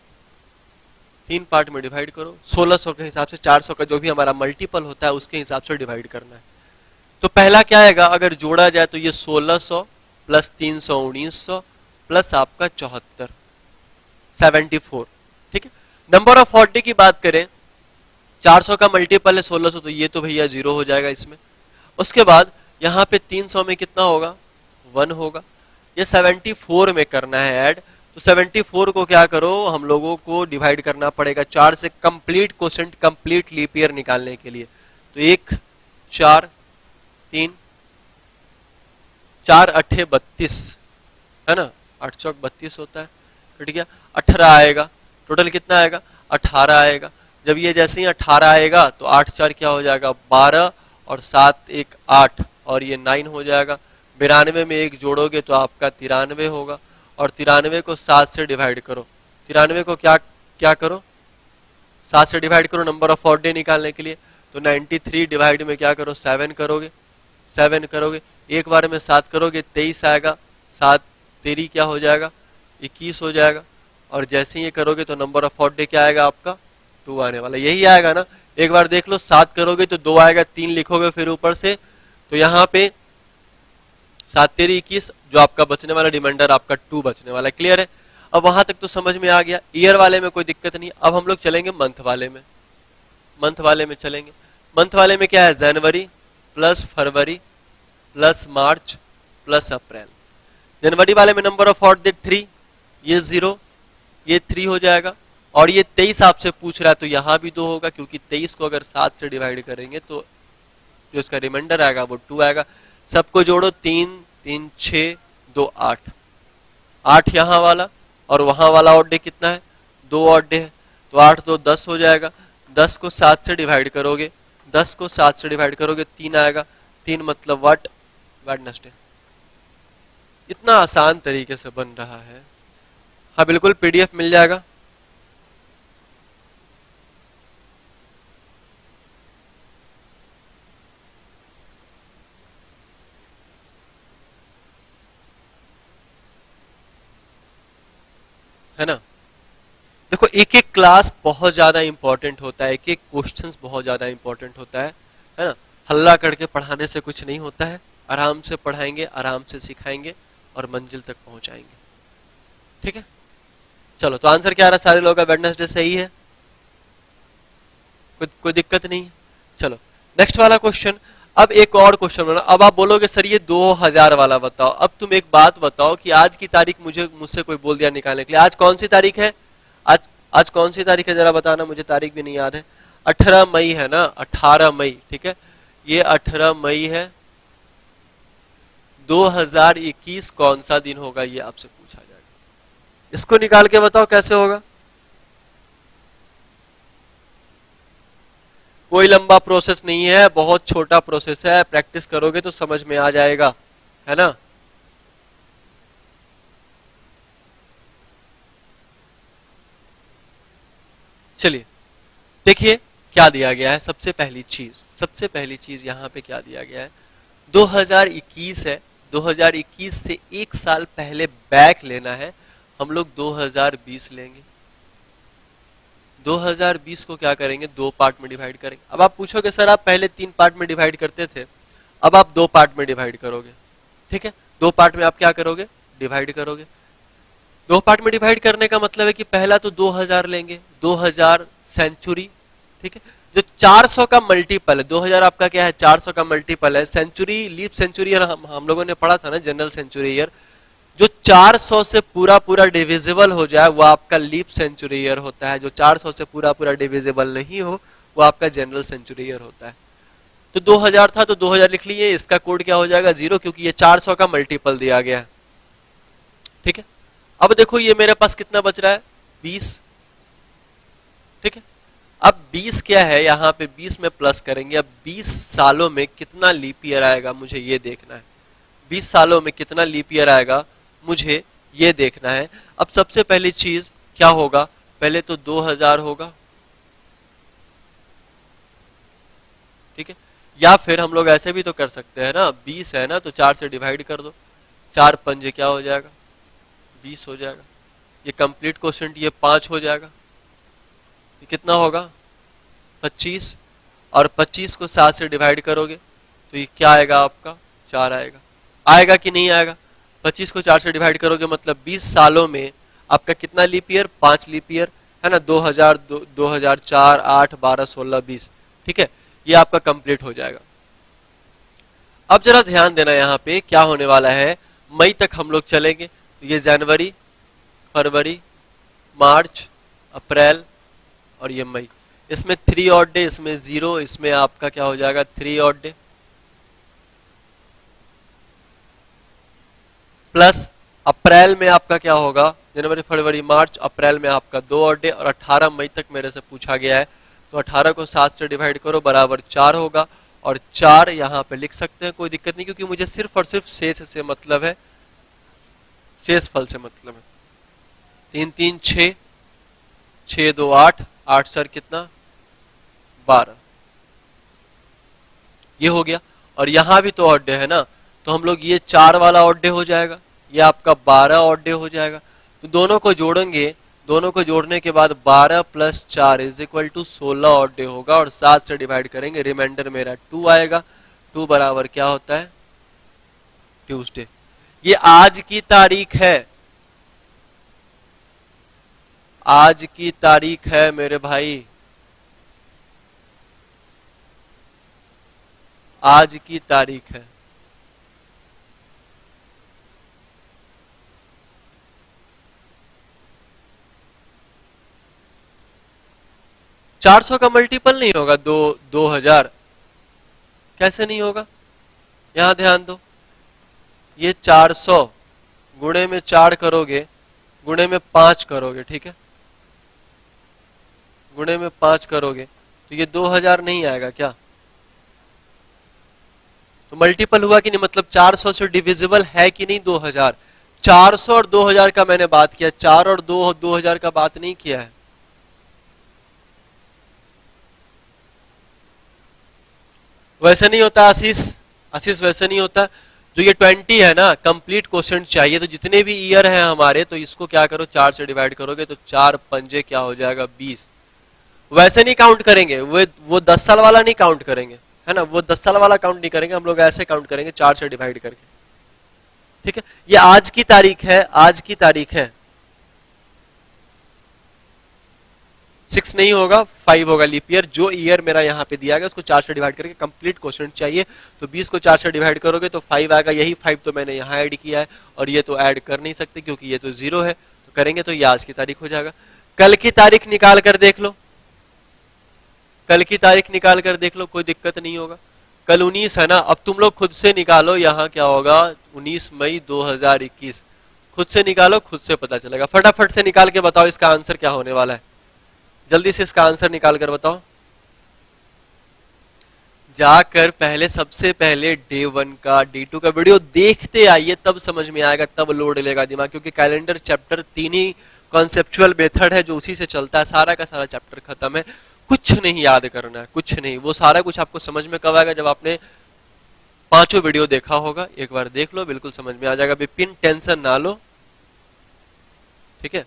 3 पार्ट में डिवाइड करो। 1600 के हिसाब से 400 का जो भी हमारा मल्टीपल होता है उसके हिसाब से डिवाइड करना है। तो पहला क्या आएगा, अगर जोड़ा जाए तो ये 1600 प्लस 300 1900 प्लस आपका 74 74। ठीक है, नंबर ऑफ 40 की बात करें, 400 का मल्टीपल है 1600, तो ये तो भैया 0 हो जाएगा इसमें। उसके बाद यहाँ पे 300 में कितना होगा, 1 होगा। ये 74 में करना है ऐड, तो 74 को क्या करो, हम लोगों को डिवाइड करना पड़ेगा 4 से, complete quotient, complete leap year निकालने के लिए। तो 1 4 3 4 8 32 है ना, 8 चौक 32 होता है। ठीक है, 18 आएगा, टोटल कितना आएगा, 18 आएगा। जब ये जैसे ही 18 आएगा तो 8 4 क्या हो जाएगा, 12 और 7 1 8 और ये 9 हो जाएगा। 92 में 1 जोड़ोगे तो आपका 93 होगा, और 93 को 7 से डिवाइड करो। 93 को क्या क्या करो, 7 से डिवाइड करो नंबर ऑफ ऑड डे निकालने के लिए। तो 93 डिवाइड में क्या करो, 7 करोगे, 7 करोगे, एक बार में 7 करोगे 23 आएगा, 7 तेरी क्या हो जाएगा, 21 हो जाएगा। और जैसे ही ये करोगे तो नंबर ऑफ ऑड डे क्या आएगा आपका, 2 आने वाला, यही आएगा ना। एक बार देख लो, 7 करोगे तो 2 आएगा, 3 लिखोगे फिर ऊपर से, तो यहाँ पे 7 तेरी 21, जो आपका बचने वाला रिमाइंडर आपका 2 बचने वाला है। क्लियर है? अब वहां तक तो समझ में आ गया। ईयर वाले में कोई दिक्कत नहीं। अब हम लोग चलेंगे मंथ वाले में। मंथ वाले में चलेंगे। मंथ वाले में क्या है? जनवरी प्लस फरवरी प्लस मार्च प्लस अप्रैल। जनवरी वाले में नंबर ऑफ ऑड डेट 3, ये 0, ये 3 हो जाएगा। और ये 23 आपसे पूछ रहा है तो यहां भी 2 होगा, क्योंकि 23 को अगर 7 से डिवाइड करेंगे तो जो इसका रिमाइंडर आएगा वो 2 आएगा। सबको जोड़ो, 3 3 6 2 8, 8 यहां वाला और वहां वाला ऑड डे कितना है? 2 ऑड डे है, तो 8 2 10 हो जाएगा। 10 को 7 से डिवाइड करोगे, 10 को 7 से डिवाइड करोगे 3 आएगा। 3 मतलब व्हाट? वेडनेसडे। इतना आसान तरीके से बन रहा है। हाँ बिल्कुल, पीडीएफ मिल जाएगा। है ना? देखो, एक एक क्लास बहुत ज्यादा इंपॉर्टेंट होता है, एक एक क्वेश्चंस बहुत ज्यादा इंपॉर्टेंट होता है ना? हल्ला करके पढ़ाने से कुछ नहीं होता है। आराम से पढ़ाएंगे, आराम से सिखाएंगे और मंजिल तक पहुंचाएंगे। ठीक है? चलो, तो आंसर क्या आ रहा है सारे लोगों का? वेडनेसडे सही है, कोई दिक्कत नहीं है। चलो नेक्स्ट वाला क्वेश्चन। अब एक और क्वेश्चन बना। अब आप बोलोगे सर ये 2000 वाला बताओ। अब तुम एक बात बताओ कि आज की तारीख मुझसे कोई बोल दिया निकालने के लिए, आज कौन सी तारीख है? आज आज कौन सी तारीख है जरा बताना, मुझे तारीख भी नहीं याद है। 18 मई है ना? 18 मई, ठीक है, ये 18 मई है। 2021 कौन सा दिन होगा ये आपसे पूछा जाएगा। इसको निकाल के बताओ कैसे होगा। कोई लंबा प्रोसेस नहीं है, बहुत छोटा प्रोसेस है, प्रैक्टिस करोगे तो समझ में आ जाएगा, है ना? चलिए देखिए क्या दिया गया है। सबसे पहली चीज यहां पे क्या दिया गया है? 2021 है। 2021 से एक साल पहले बैक लेना है। हम लोग 2020 लेंगे। 2020 को क्या करेंगे? 2 पार्ट में डिवाइड करेंगे। अब आप पूछोगे सर आप पहले 3 पार्ट में डिवाइड करते थे, अब आप 2 पार्ट में डिवाइड करोगे। ठीक है, 2 पार्ट में आप क्या करोगे? डिवाइड करोगे। 2 पार्ट में डिवाइड करने का मतलब है कि पहला तो 2000 लेंगे, 2000 सेंचुरी। ठीक है, जो 400 का मल्टीपल है, 2000 आपका क्या है? 400 का मल्टीपल है। सेंचुरी, लीप सेंचुरी ईयर हम लोगों ने पढ़ा था ना, जनरल सेंचुरी ईयर। जो 400 से पूरा पूरा डिविजिबल हो जाए वो आपका लीप सेंचुरी ईयर होता है। जो 400 से पूरा पूरा डिविजिबल नहीं हो वो आपका जनरल सेंचुरी ईयर होता है। तो 2000 था तो 2000 लिख लिए। इसका कोड क्या हो जाएगा? 0, क्योंकि ये 400 का मल्टीपल दिया गया है। ठीक है, अब देखो ये मेरे पास कितना बच रहा है? 20। ठीक है, अब 20 क्या है? यहां पे 20 में प्लस करेंगे। अब 20 सालों में कितना लीप ईयर आएगा मुझे ये देखना है। 20 सालों में कितना लीप ईयर आएगा मुझे ये देखना है। अब सबसे पहली चीज क्या होगा? पहले तो 2000 होगा। ठीक है, या फिर हम लोग ऐसे भी तो कर सकते हैं ना, 20 है ना तो 4 से डिवाइड कर दो। 4 पंजे क्या हो जाएगा? 20 हो जाएगा। ये कंप्लीट क्वोशिएंट ये 5 हो जाएगा। ये कितना होगा? 25। और 25 को 7 से डिवाइड करोगे तो ये क्या आएगा आपका? 4 आएगा। आएगा कि नहीं आएगा? 25 को 4 से डिवाइड करोगे मतलब 20 सालों में आपका कितना लीप ईयर? 5 लीप ईयर, है ना? 2000, 2004, 8, 12, 16, 20। ठीक है, ये आपका कंप्लीट हो जाएगा। अब जरा ध्यान देना, यहाँ पे क्या होने वाला है। मई तक हम लोग चलेंगे तो ये जनवरी, फरवरी, मार्च, अप्रैल और ये मई। इसमें 3 ऑड डे, इसमें 0, इसमें आपका क्या हो जाएगा? 3 ऑड डे प्लस अप्रैल में आपका क्या होगा? जनवरी, फरवरी, मार्च, अप्रैल में आपका 2 ऑड डे। और 18 मई तक मेरे से पूछा गया है तो 18 को 7 से डिवाइड करो बराबर 4 होगा। और 4 यहां पे लिख सकते हैं, कोई दिक्कत नहीं, क्योंकि मुझे सिर्फ और सिर्फ शेष से मतलब है, शेष फल से मतलब है। 3 3 6, 6 2 8, 8 4 कितना? 12। ये हो गया। और यहां भी तो ऑड डे है ना, तो हम लोग ये 4 वाला ऑड डे हो जाएगा, ये आपका 12 ऑड डे हो जाएगा। तो दोनों को जोड़ेंगे, दोनों को जोड़ने के बाद 12 + 4 = 16 ऑड डे होगा। और 7 से डिवाइड करेंगे, रिमाइंडर मेरा 2 आएगा। 2 बराबर क्या होता है? ट्यूसडे। ये आज की तारीख है, आज की तारीख है मेरे भाई, आज की तारीख है। चार सौ का मल्टीपल नहीं होगा 2000, कैसे नहीं होगा? यहां ध्यान दो, ये 400 गुणे में 4 करोगे, गुणे में 5 करोगे, ठीक है, गुणे में 5 करोगे तो ये 2000 नहीं आएगा क्या? तो मल्टीपल हुआ कि नहीं, मतलब 400 से डिविजिबल है कि नहीं 2000? 400 और 2000 का मैंने बात किया, 4 और 2 2000 का बात नहीं किया है। वैसे नहीं होता आशीष, आशीष वैसे नहीं होता। जो ये 20 है ना, कंप्लीट क्वेश्चन चाहिए, तो जितने भी ईयर हैं हमारे, तो इसको क्या करो 4 से डिवाइड करोगे तो 4 पंजे क्या हो जाएगा 20। वैसे नहीं काउंट करेंगे, वो 10 साल वाला नहीं काउंट करेंगे, है ना, वो 10 साल वाला काउंट नहीं करेंगे, हम लोग ऐसे काउंट करेंगे 4 से डिवाइड करके, ठीक है। ये आज की तारीख है, आज की तारीख है। 6 नहीं होगा, 5 होगा लीप ईयर। जो ईयर मेरा यहाँ पे दिया गया उसको 4 से डिवाइड करके कंप्लीट क्वेश्चन चाहिए, तो 20 को 4 से डिवाइड करोगे तो 5 आएगा। यही 5 तो मैंने यहाँ ऐड किया है, और ये तो ऐड कर नहीं सकते क्योंकि ये तो 0 है, तो करेंगे तो ये आज की तारीख हो जाएगा। कल की तारीख निकाल कर देख लो, कल की तारीख निकाल कर देख लो, कोई दिक्कत नहीं होगा। कल 19 है ना, अब तुम लोग खुद से निकालो, यहाँ क्या होगा 19 मई 2021, खुद से निकालो, खुद से पता चलेगा। फटाफट से निकाल के बताओ इसका आंसर क्या होने वाला है, जल्दी से इसका आंसर निकाल कर बताओ। जाकर पहले, सबसे पहले डे 1 का डे 2 का वीडियो देखते आइए, तब समझ में आएगा, तब लोड लेगा दिमाग, क्योंकि कैलेंडर चैप्टर 3 ही कॉन्सेप्चुअल मेथड है जो उसी से चलता है, सारा का सारा चैप्टर खत्म है, कुछ नहीं याद करना है, कुछ नहीं। वो सारा कुछ आपको समझ में कब आएगा, जब आपने 5 वीडियो देखा होगा। एक बार देख लो, बिल्कुल समझ में आ जाएगा, बिपिन टेंशन ना लो, ठीक है।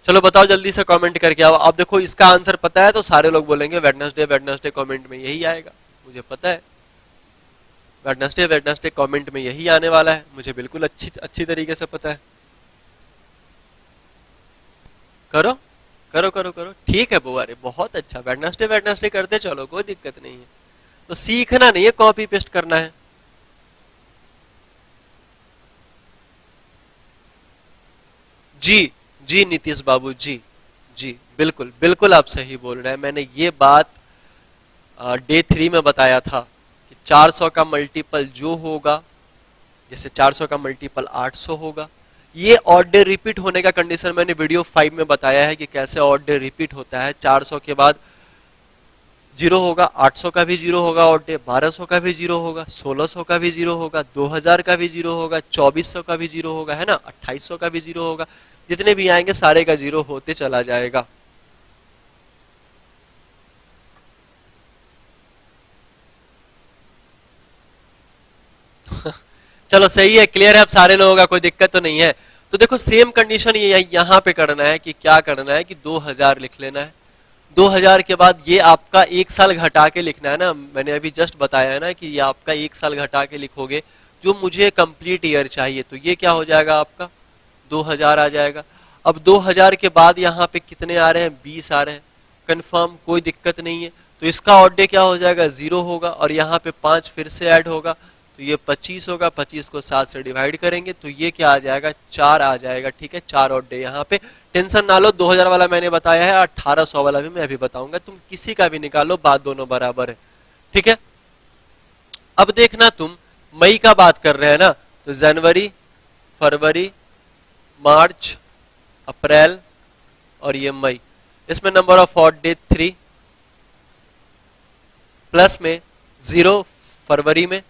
चलो बताओ जल्दी से कमेंट करके आओ। अब देखो इसका आंसर पता है तो सारे लोग बोलेंगे वेडनेसडे वेडनेसडे, कमेंट में यही आएगा, मुझे पता है वेडनेसडे वेडनेसडे कमेंट में यही आने वाला है, मुझे बिल्कुल अच्छी तरीके से पता है। करो करो करो करो, ठीक है बुआ रे, बहुत अच्छा, वेडनेसडे वेडनेसडे करते चलो, कोई दिक्कत नहीं है। तो सीखना नहीं है, कॉपी पेस्ट करना है। जी जी नीतीश बाबू जी, जी बिल्कुल बिल्कुल आप सही बोल रहे हैं। मैंने ये बात डे 3 में बताया था कि 400 का मल्टीपल जो होगा, जैसे 400 का मल्टीपल 800 होगा, ये ऑड डे रिपीट होने का कंडीशन मैंने वीडियो 5 में बताया है कि कैसे ऑड डे रिपीट होता है। 400 के बाद 0 होगा, 800 का भी 0 होगा ऑड डे, 1200 का भी 0 होगा, 1600 का भी 0 होगा, 2000 का भी 0 होगा, 2400 का भी 0 होगा, है ना, 2800 का भी 0 होगा। जितने भी आएंगे सारे का 0 होते चला जाएगा। चलो सही है, क्लियर है अब सारे लोगों का, कोई दिक्कत तो नहीं है। तो देखो सेम कंडीशन ये यहाँ पे करना है कि क्या करना है कि 2000 लिख लेना है। 2000 के बाद ये आपका 1 साल घटा के लिखना है ना, मैंने अभी जस्ट बताया है ना कि ये आपका 1 साल घटा के लिखोगे, जो मुझे कंप्लीट ईयर चाहिए, तो ये क्या हो जाएगा आपका 2000 आ जाएगा। अब 2000 के बाद यहाँ पे कितने आ रहे हैं, 20 आ रहे हैं, कंफर्म, कोई दिक्कत नहीं है। तो इसका ऑड डे क्या हो जाएगा 0 होगा, और यहाँ पे 5 फिर से ऐड होगा, तो ये 25 होगा, 25 को 7 से डिवाइड करेंगे तो ये क्या आ जाएगा 4 आ जाएगा, ठीक है। 4 ऑड डे यहाँ पे, टेंशन ना लो, 2000 वाला मैंने बताया है, 1800 वाला भी मैं अभी बताऊंगा, तुम किसी का भी निकालो, बात दोनों बराबर है, ठीक है। अब देखना तुम मई का बात कर रहे हैं ना, तो जनवरी, फरवरी, मार्च, अप्रैल और ये मई, इसमें number of odd day 3, plus में 0 फरवरी में,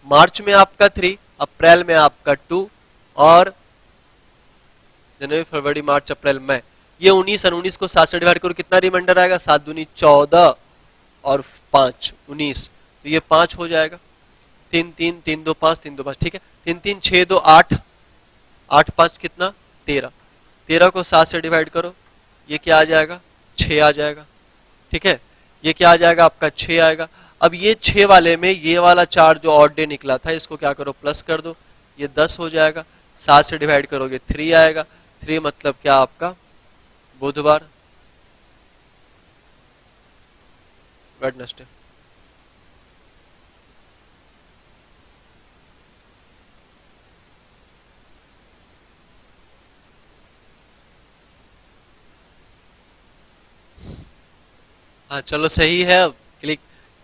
मार्च में आपका 3, अप्रैल में आपका 2, और जनवरी फरवरी मार्च अप्रैल मई, ये 19 और 19 को 7 से डिवाइड करो, कितना रिमाइंडर आएगा, 7 दूनी 14 और 5 19, तो ये 5 हो जाएगा। 3 3 3 2 5 3 2 5, ठीक है। 3 3 6 2 8, 8 5 कितना 13, 13 को 7 से डिवाइड करो, ये क्या आ जाएगा 6 आ जाएगा, ठीक है। ये क्या आ जाएगा आपका 6 आएगा। अब ये 6 वाले में ये वाला 4 जो ऑड डे निकला था, इसको क्या करो प्लस कर दो, ये 10 हो जाएगा, 7 से डिवाइड करोगे 3 आएगा, 3 मतलब क्या आपका बुधवार, वेडनेसडे। हाँ चलो सही है, अब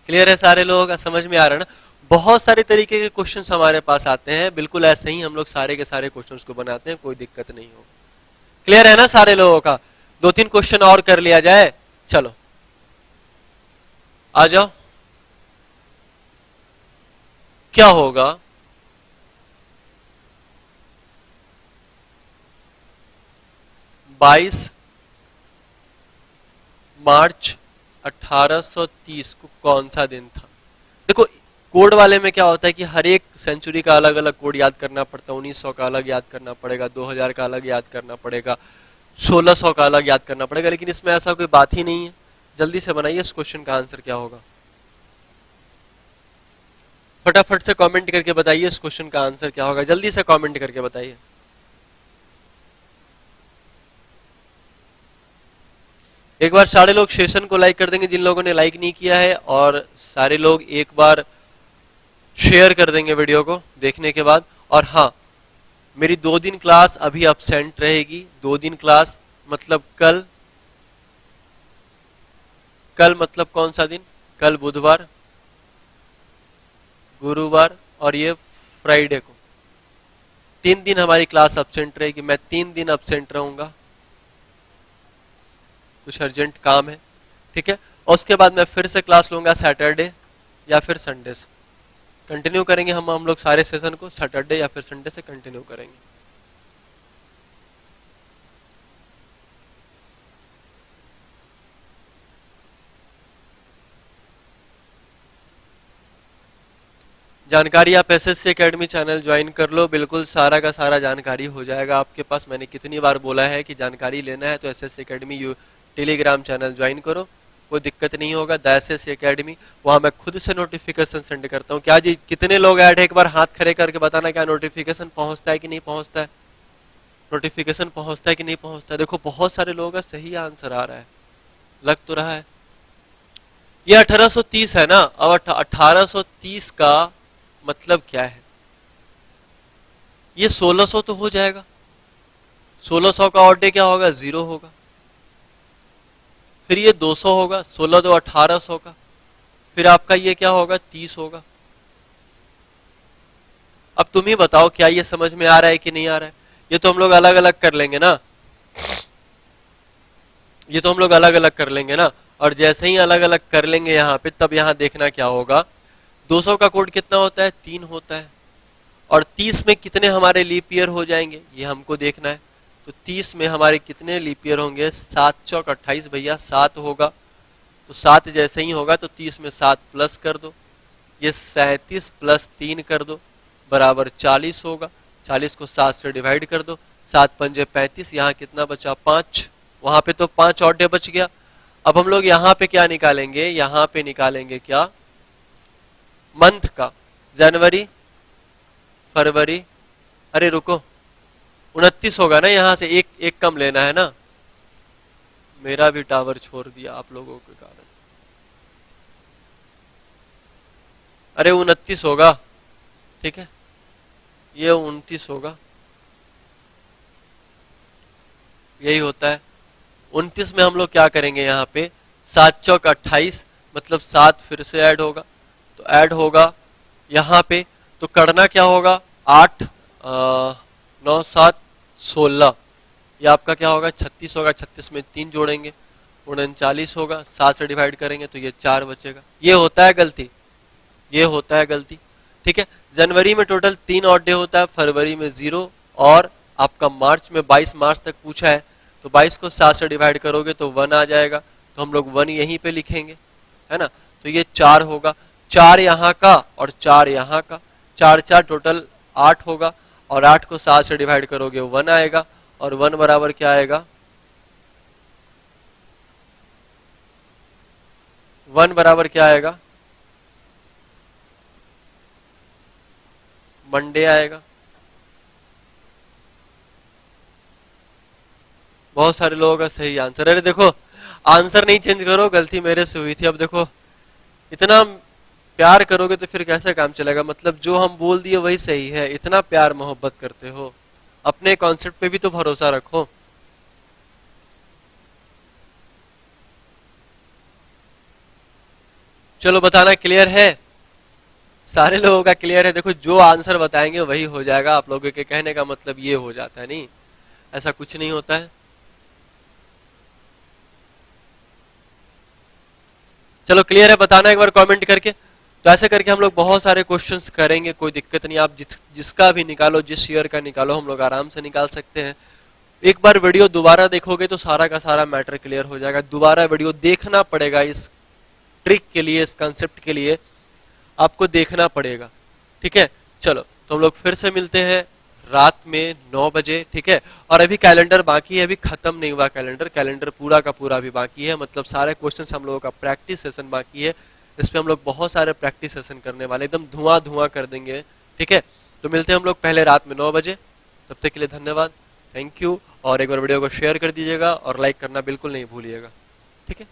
क्लियर है सारे लोगों का, समझ में आ रहा है ना। बहुत सारे तरीके के क्वेश्चंस हमारे पास आते हैं, बिल्कुल ऐसे ही हम लोग सारे के सारे क्वेश्चंस को बनाते हैं, कोई दिक्कत नहीं हो। क्लियर है ना सारे लोगों का? 2-3 क्वेश्चन और कर लिया जाए, चलो आ जाओ। क्या होगा 22 मार्च 1830 को कौन सा दिन था? देखो कोड वाले में क्या होता है कि हर एक सेंचुरी का अलग अलग कोड याद करना पड़ता है, 1900 का अलग याद करना पड़ेगा, 2000 का अलग याद करना पड़ेगा, 1600 का अलग याद करना पड़ेगा, लेकिन इसमें ऐसा कोई बात ही नहीं है। जल्दी से बनाइए, इस क्वेश्चन का आंसर क्या होगा? फटाफट से कमेंट करके बताइए इस क्वेश्चन का आंसर क्या होगा, जल्दी से कमेंट करके बताइए। एक बार सारे लोग सेशन को लाइक कर देंगे जिन लोगों ने लाइक नहीं किया है, और सारे लोग एक बार शेयर कर देंगे वीडियो को देखने के बाद। और हाँ, मेरी 2 दिन क्लास अभी अब्सेंट रहेगी, 2 दिन क्लास मतलब कल, कल मतलब कौन सा दिन? कल बुधवार, गुरुवार और ये फ्राइडे को, 3 दिन हमारी क्लास अब्सेंट रहेगी। मैं 3 दिन अब्सेंट रहूंगा, कुछ अर्जेंट काम है, ठीक है। और उसके बाद मैं फिर से क्लास लूंगा सैटरडे या फिर संडे से। कंटिन्यू करेंगे हम लोग सारे सेशन को सैटरडे या फिर संडे से कंटिन्यू करेंगे। जानकारी आप एसएससी एकेडमी चैनल ज्वाइन कर लो, बिल्कुल सारा का सारा जानकारी हो जाएगा आपके पास। मैंने कितनी बार बोला है कि जानकारी लेना है तो SSC academy Telegram channel join करो, कोई दिक्कत नहीं होगा। द एसएससी एकेडमी, वहां मैं खुद से नोटिफिकेशन सेंड करता हूँ। क्या जी कितने लोग ऐड है? एक बार हाथ खड़े करके बताना, क्या नोटिफिकेशन पहुंचता है कि नहीं पहुंचता है? नोटिफिकेशन पहुंचता है कि नहीं पहुंचता है? देखो बहुत सारे लोगों का सही आंसर आ रहा है, लग तो रहा है। ये 1830 है ना, अब 1830 का मतलब क्या है? ये 1600 तो हो जाएगा, 1600 का ऑड डे क्या होगा? 0 होगा। फिर ये 200 होगा, 16 दो 1800 का। फिर आपका ये क्या होगा? 30 होगा। अब तुम ही बताओ क्या ये समझ में आ रहा है कि नहीं आ रहा है? ये तो हम लोग अलग अलग कर लेंगे ना, ये तो हम लोग अलग अलग कर लेंगे ना। और जैसे ही अलग अलग कर लेंगे यहाँ पे, तब यहाँ देखना क्या होगा। 200 का कोड कितना होता है? 3 होता है। और 30 में कितने हमारे लीप ईयर हो जाएंगे, ये हमको देखना है। तो 30 में हमारे कितने लीप ईयर होंगे? 7 चौक 28 भैया, 7 होगा। तो 7 जैसे ही होगा तो 30 में 7 प्लस कर दो, ये 37 प्लस 3 कर दो बराबर 40 होगा। 40 को 7 से डिवाइड कर दो, 7 पंजे 35, यहाँ कितना बचा? 5। वहां पे तो 5 और डे बच गया। अब हम लोग यहाँ पे क्या निकालेंगे? यहाँ पे निकालेंगे क्या? मंथ का, जनवरी, फरवरी, अरे रुको, 29 होगा ना, यहाँ से एक एक कम लेना है ना। मेरा भी टावर छोड़ दिया आप लोगों के कारण। अरे 29 होगा, ठीक है, ये 29 होगा, यही होता है। 29 में हम लोग क्या करेंगे? यहाँ पे 7 चौक 28, मतलब 7 फिर से ऐड होगा, तो ऐड होगा यहाँ पे। तो करना क्या होगा? 8 9 7 16, ये आपका क्या होगा? 36 होगा। 36 में 3 जोड़ेंगे, 39 होगा। 7 से डिवाइड करेंगे तो ये 4 बचेगा। ये होता है गलती, ये होता है गलती, ठीक है। जनवरी में टोटल 3 ऑड डे होता है, फरवरी में 0, और आपका मार्च में 22 मार्च तक पूछा है, तो 22 को 7 से डिवाइड करोगे तो 1 आ जाएगा, तो हम लोग 1 यहीं पे लिखेंगे, है ना। तो ये 4 होगा, 4 यहाँ का और 4 यहाँ का, 4 4 टोटल 8 होगा। और 8 को 7 से डिवाइड करोगे 1 आएगा, और 1 बराबर क्या आएगा? 1 बराबर क्या आएगा? मंडे आएगा। बहुत सारे लोगों का सही आंसर। अरे देखो, आंसर नहीं चेंज करो, गलती मेरे से हुई थी। अब देखो, इतना प्यार करोगे तो फिर कैसे काम चलेगा? मतलब जो हम बोल दिए वही सही है, इतना प्यार मोहब्बत करते हो, अपने कॉन्सेप्ट पे भी तो भरोसा रखो। चलो बताना, क्लियर है? सारे लोगों का क्लियर है। देखो, जो आंसर बताएंगे वही हो जाएगा। आप लोगों के कहने का मतलब ये हो जाता है, नहीं, ऐसा कुछ नहीं होता है। चलो क्लियर है, बताना एक बार कमेंट करके। तो ऐसे करके हम लोग बहुत सारे क्वेश्चंस करेंगे, कोई दिक्कत नहीं। आप जिसका भी निकालो, जिस ईयर का निकालो, हम लोग आराम से निकाल सकते हैं। एक बार वीडियो दोबारा देखोगे तो सारा का सारा मैटर क्लियर हो जाएगा। दोबारा वीडियो देखना पड़ेगा, इस ट्रिक के लिए, इस कंसेप्ट के लिए आपको देखना पड़ेगा। ठीक है, चलो तो हम लोग फिर से मिलते हैं रात में 9 बजे। ठीक है, और अभी कैलेंडर बाकी है, अभी खत्म नहीं हुआ कैलेंडर। कैलेंडर पूरा का पूरा अभी बाकी है, मतलब सारे क्वेश्चंस हम लोगों का प्रैक्टिस सेशन बाकी है। इस पे हम लोग बहुत सारे प्रैक्टिस सेशन करने वाले, एकदम धुआं धुआं कर देंगे। ठीक है, तो मिलते हैं हम लोग पहले रात में 9 बजे। तब तक के लिए धन्यवाद, थैंक यू। और एक बार वीडियो को शेयर कर दीजिएगा और लाइक करना बिल्कुल नहीं भूलिएगा। ठीक है।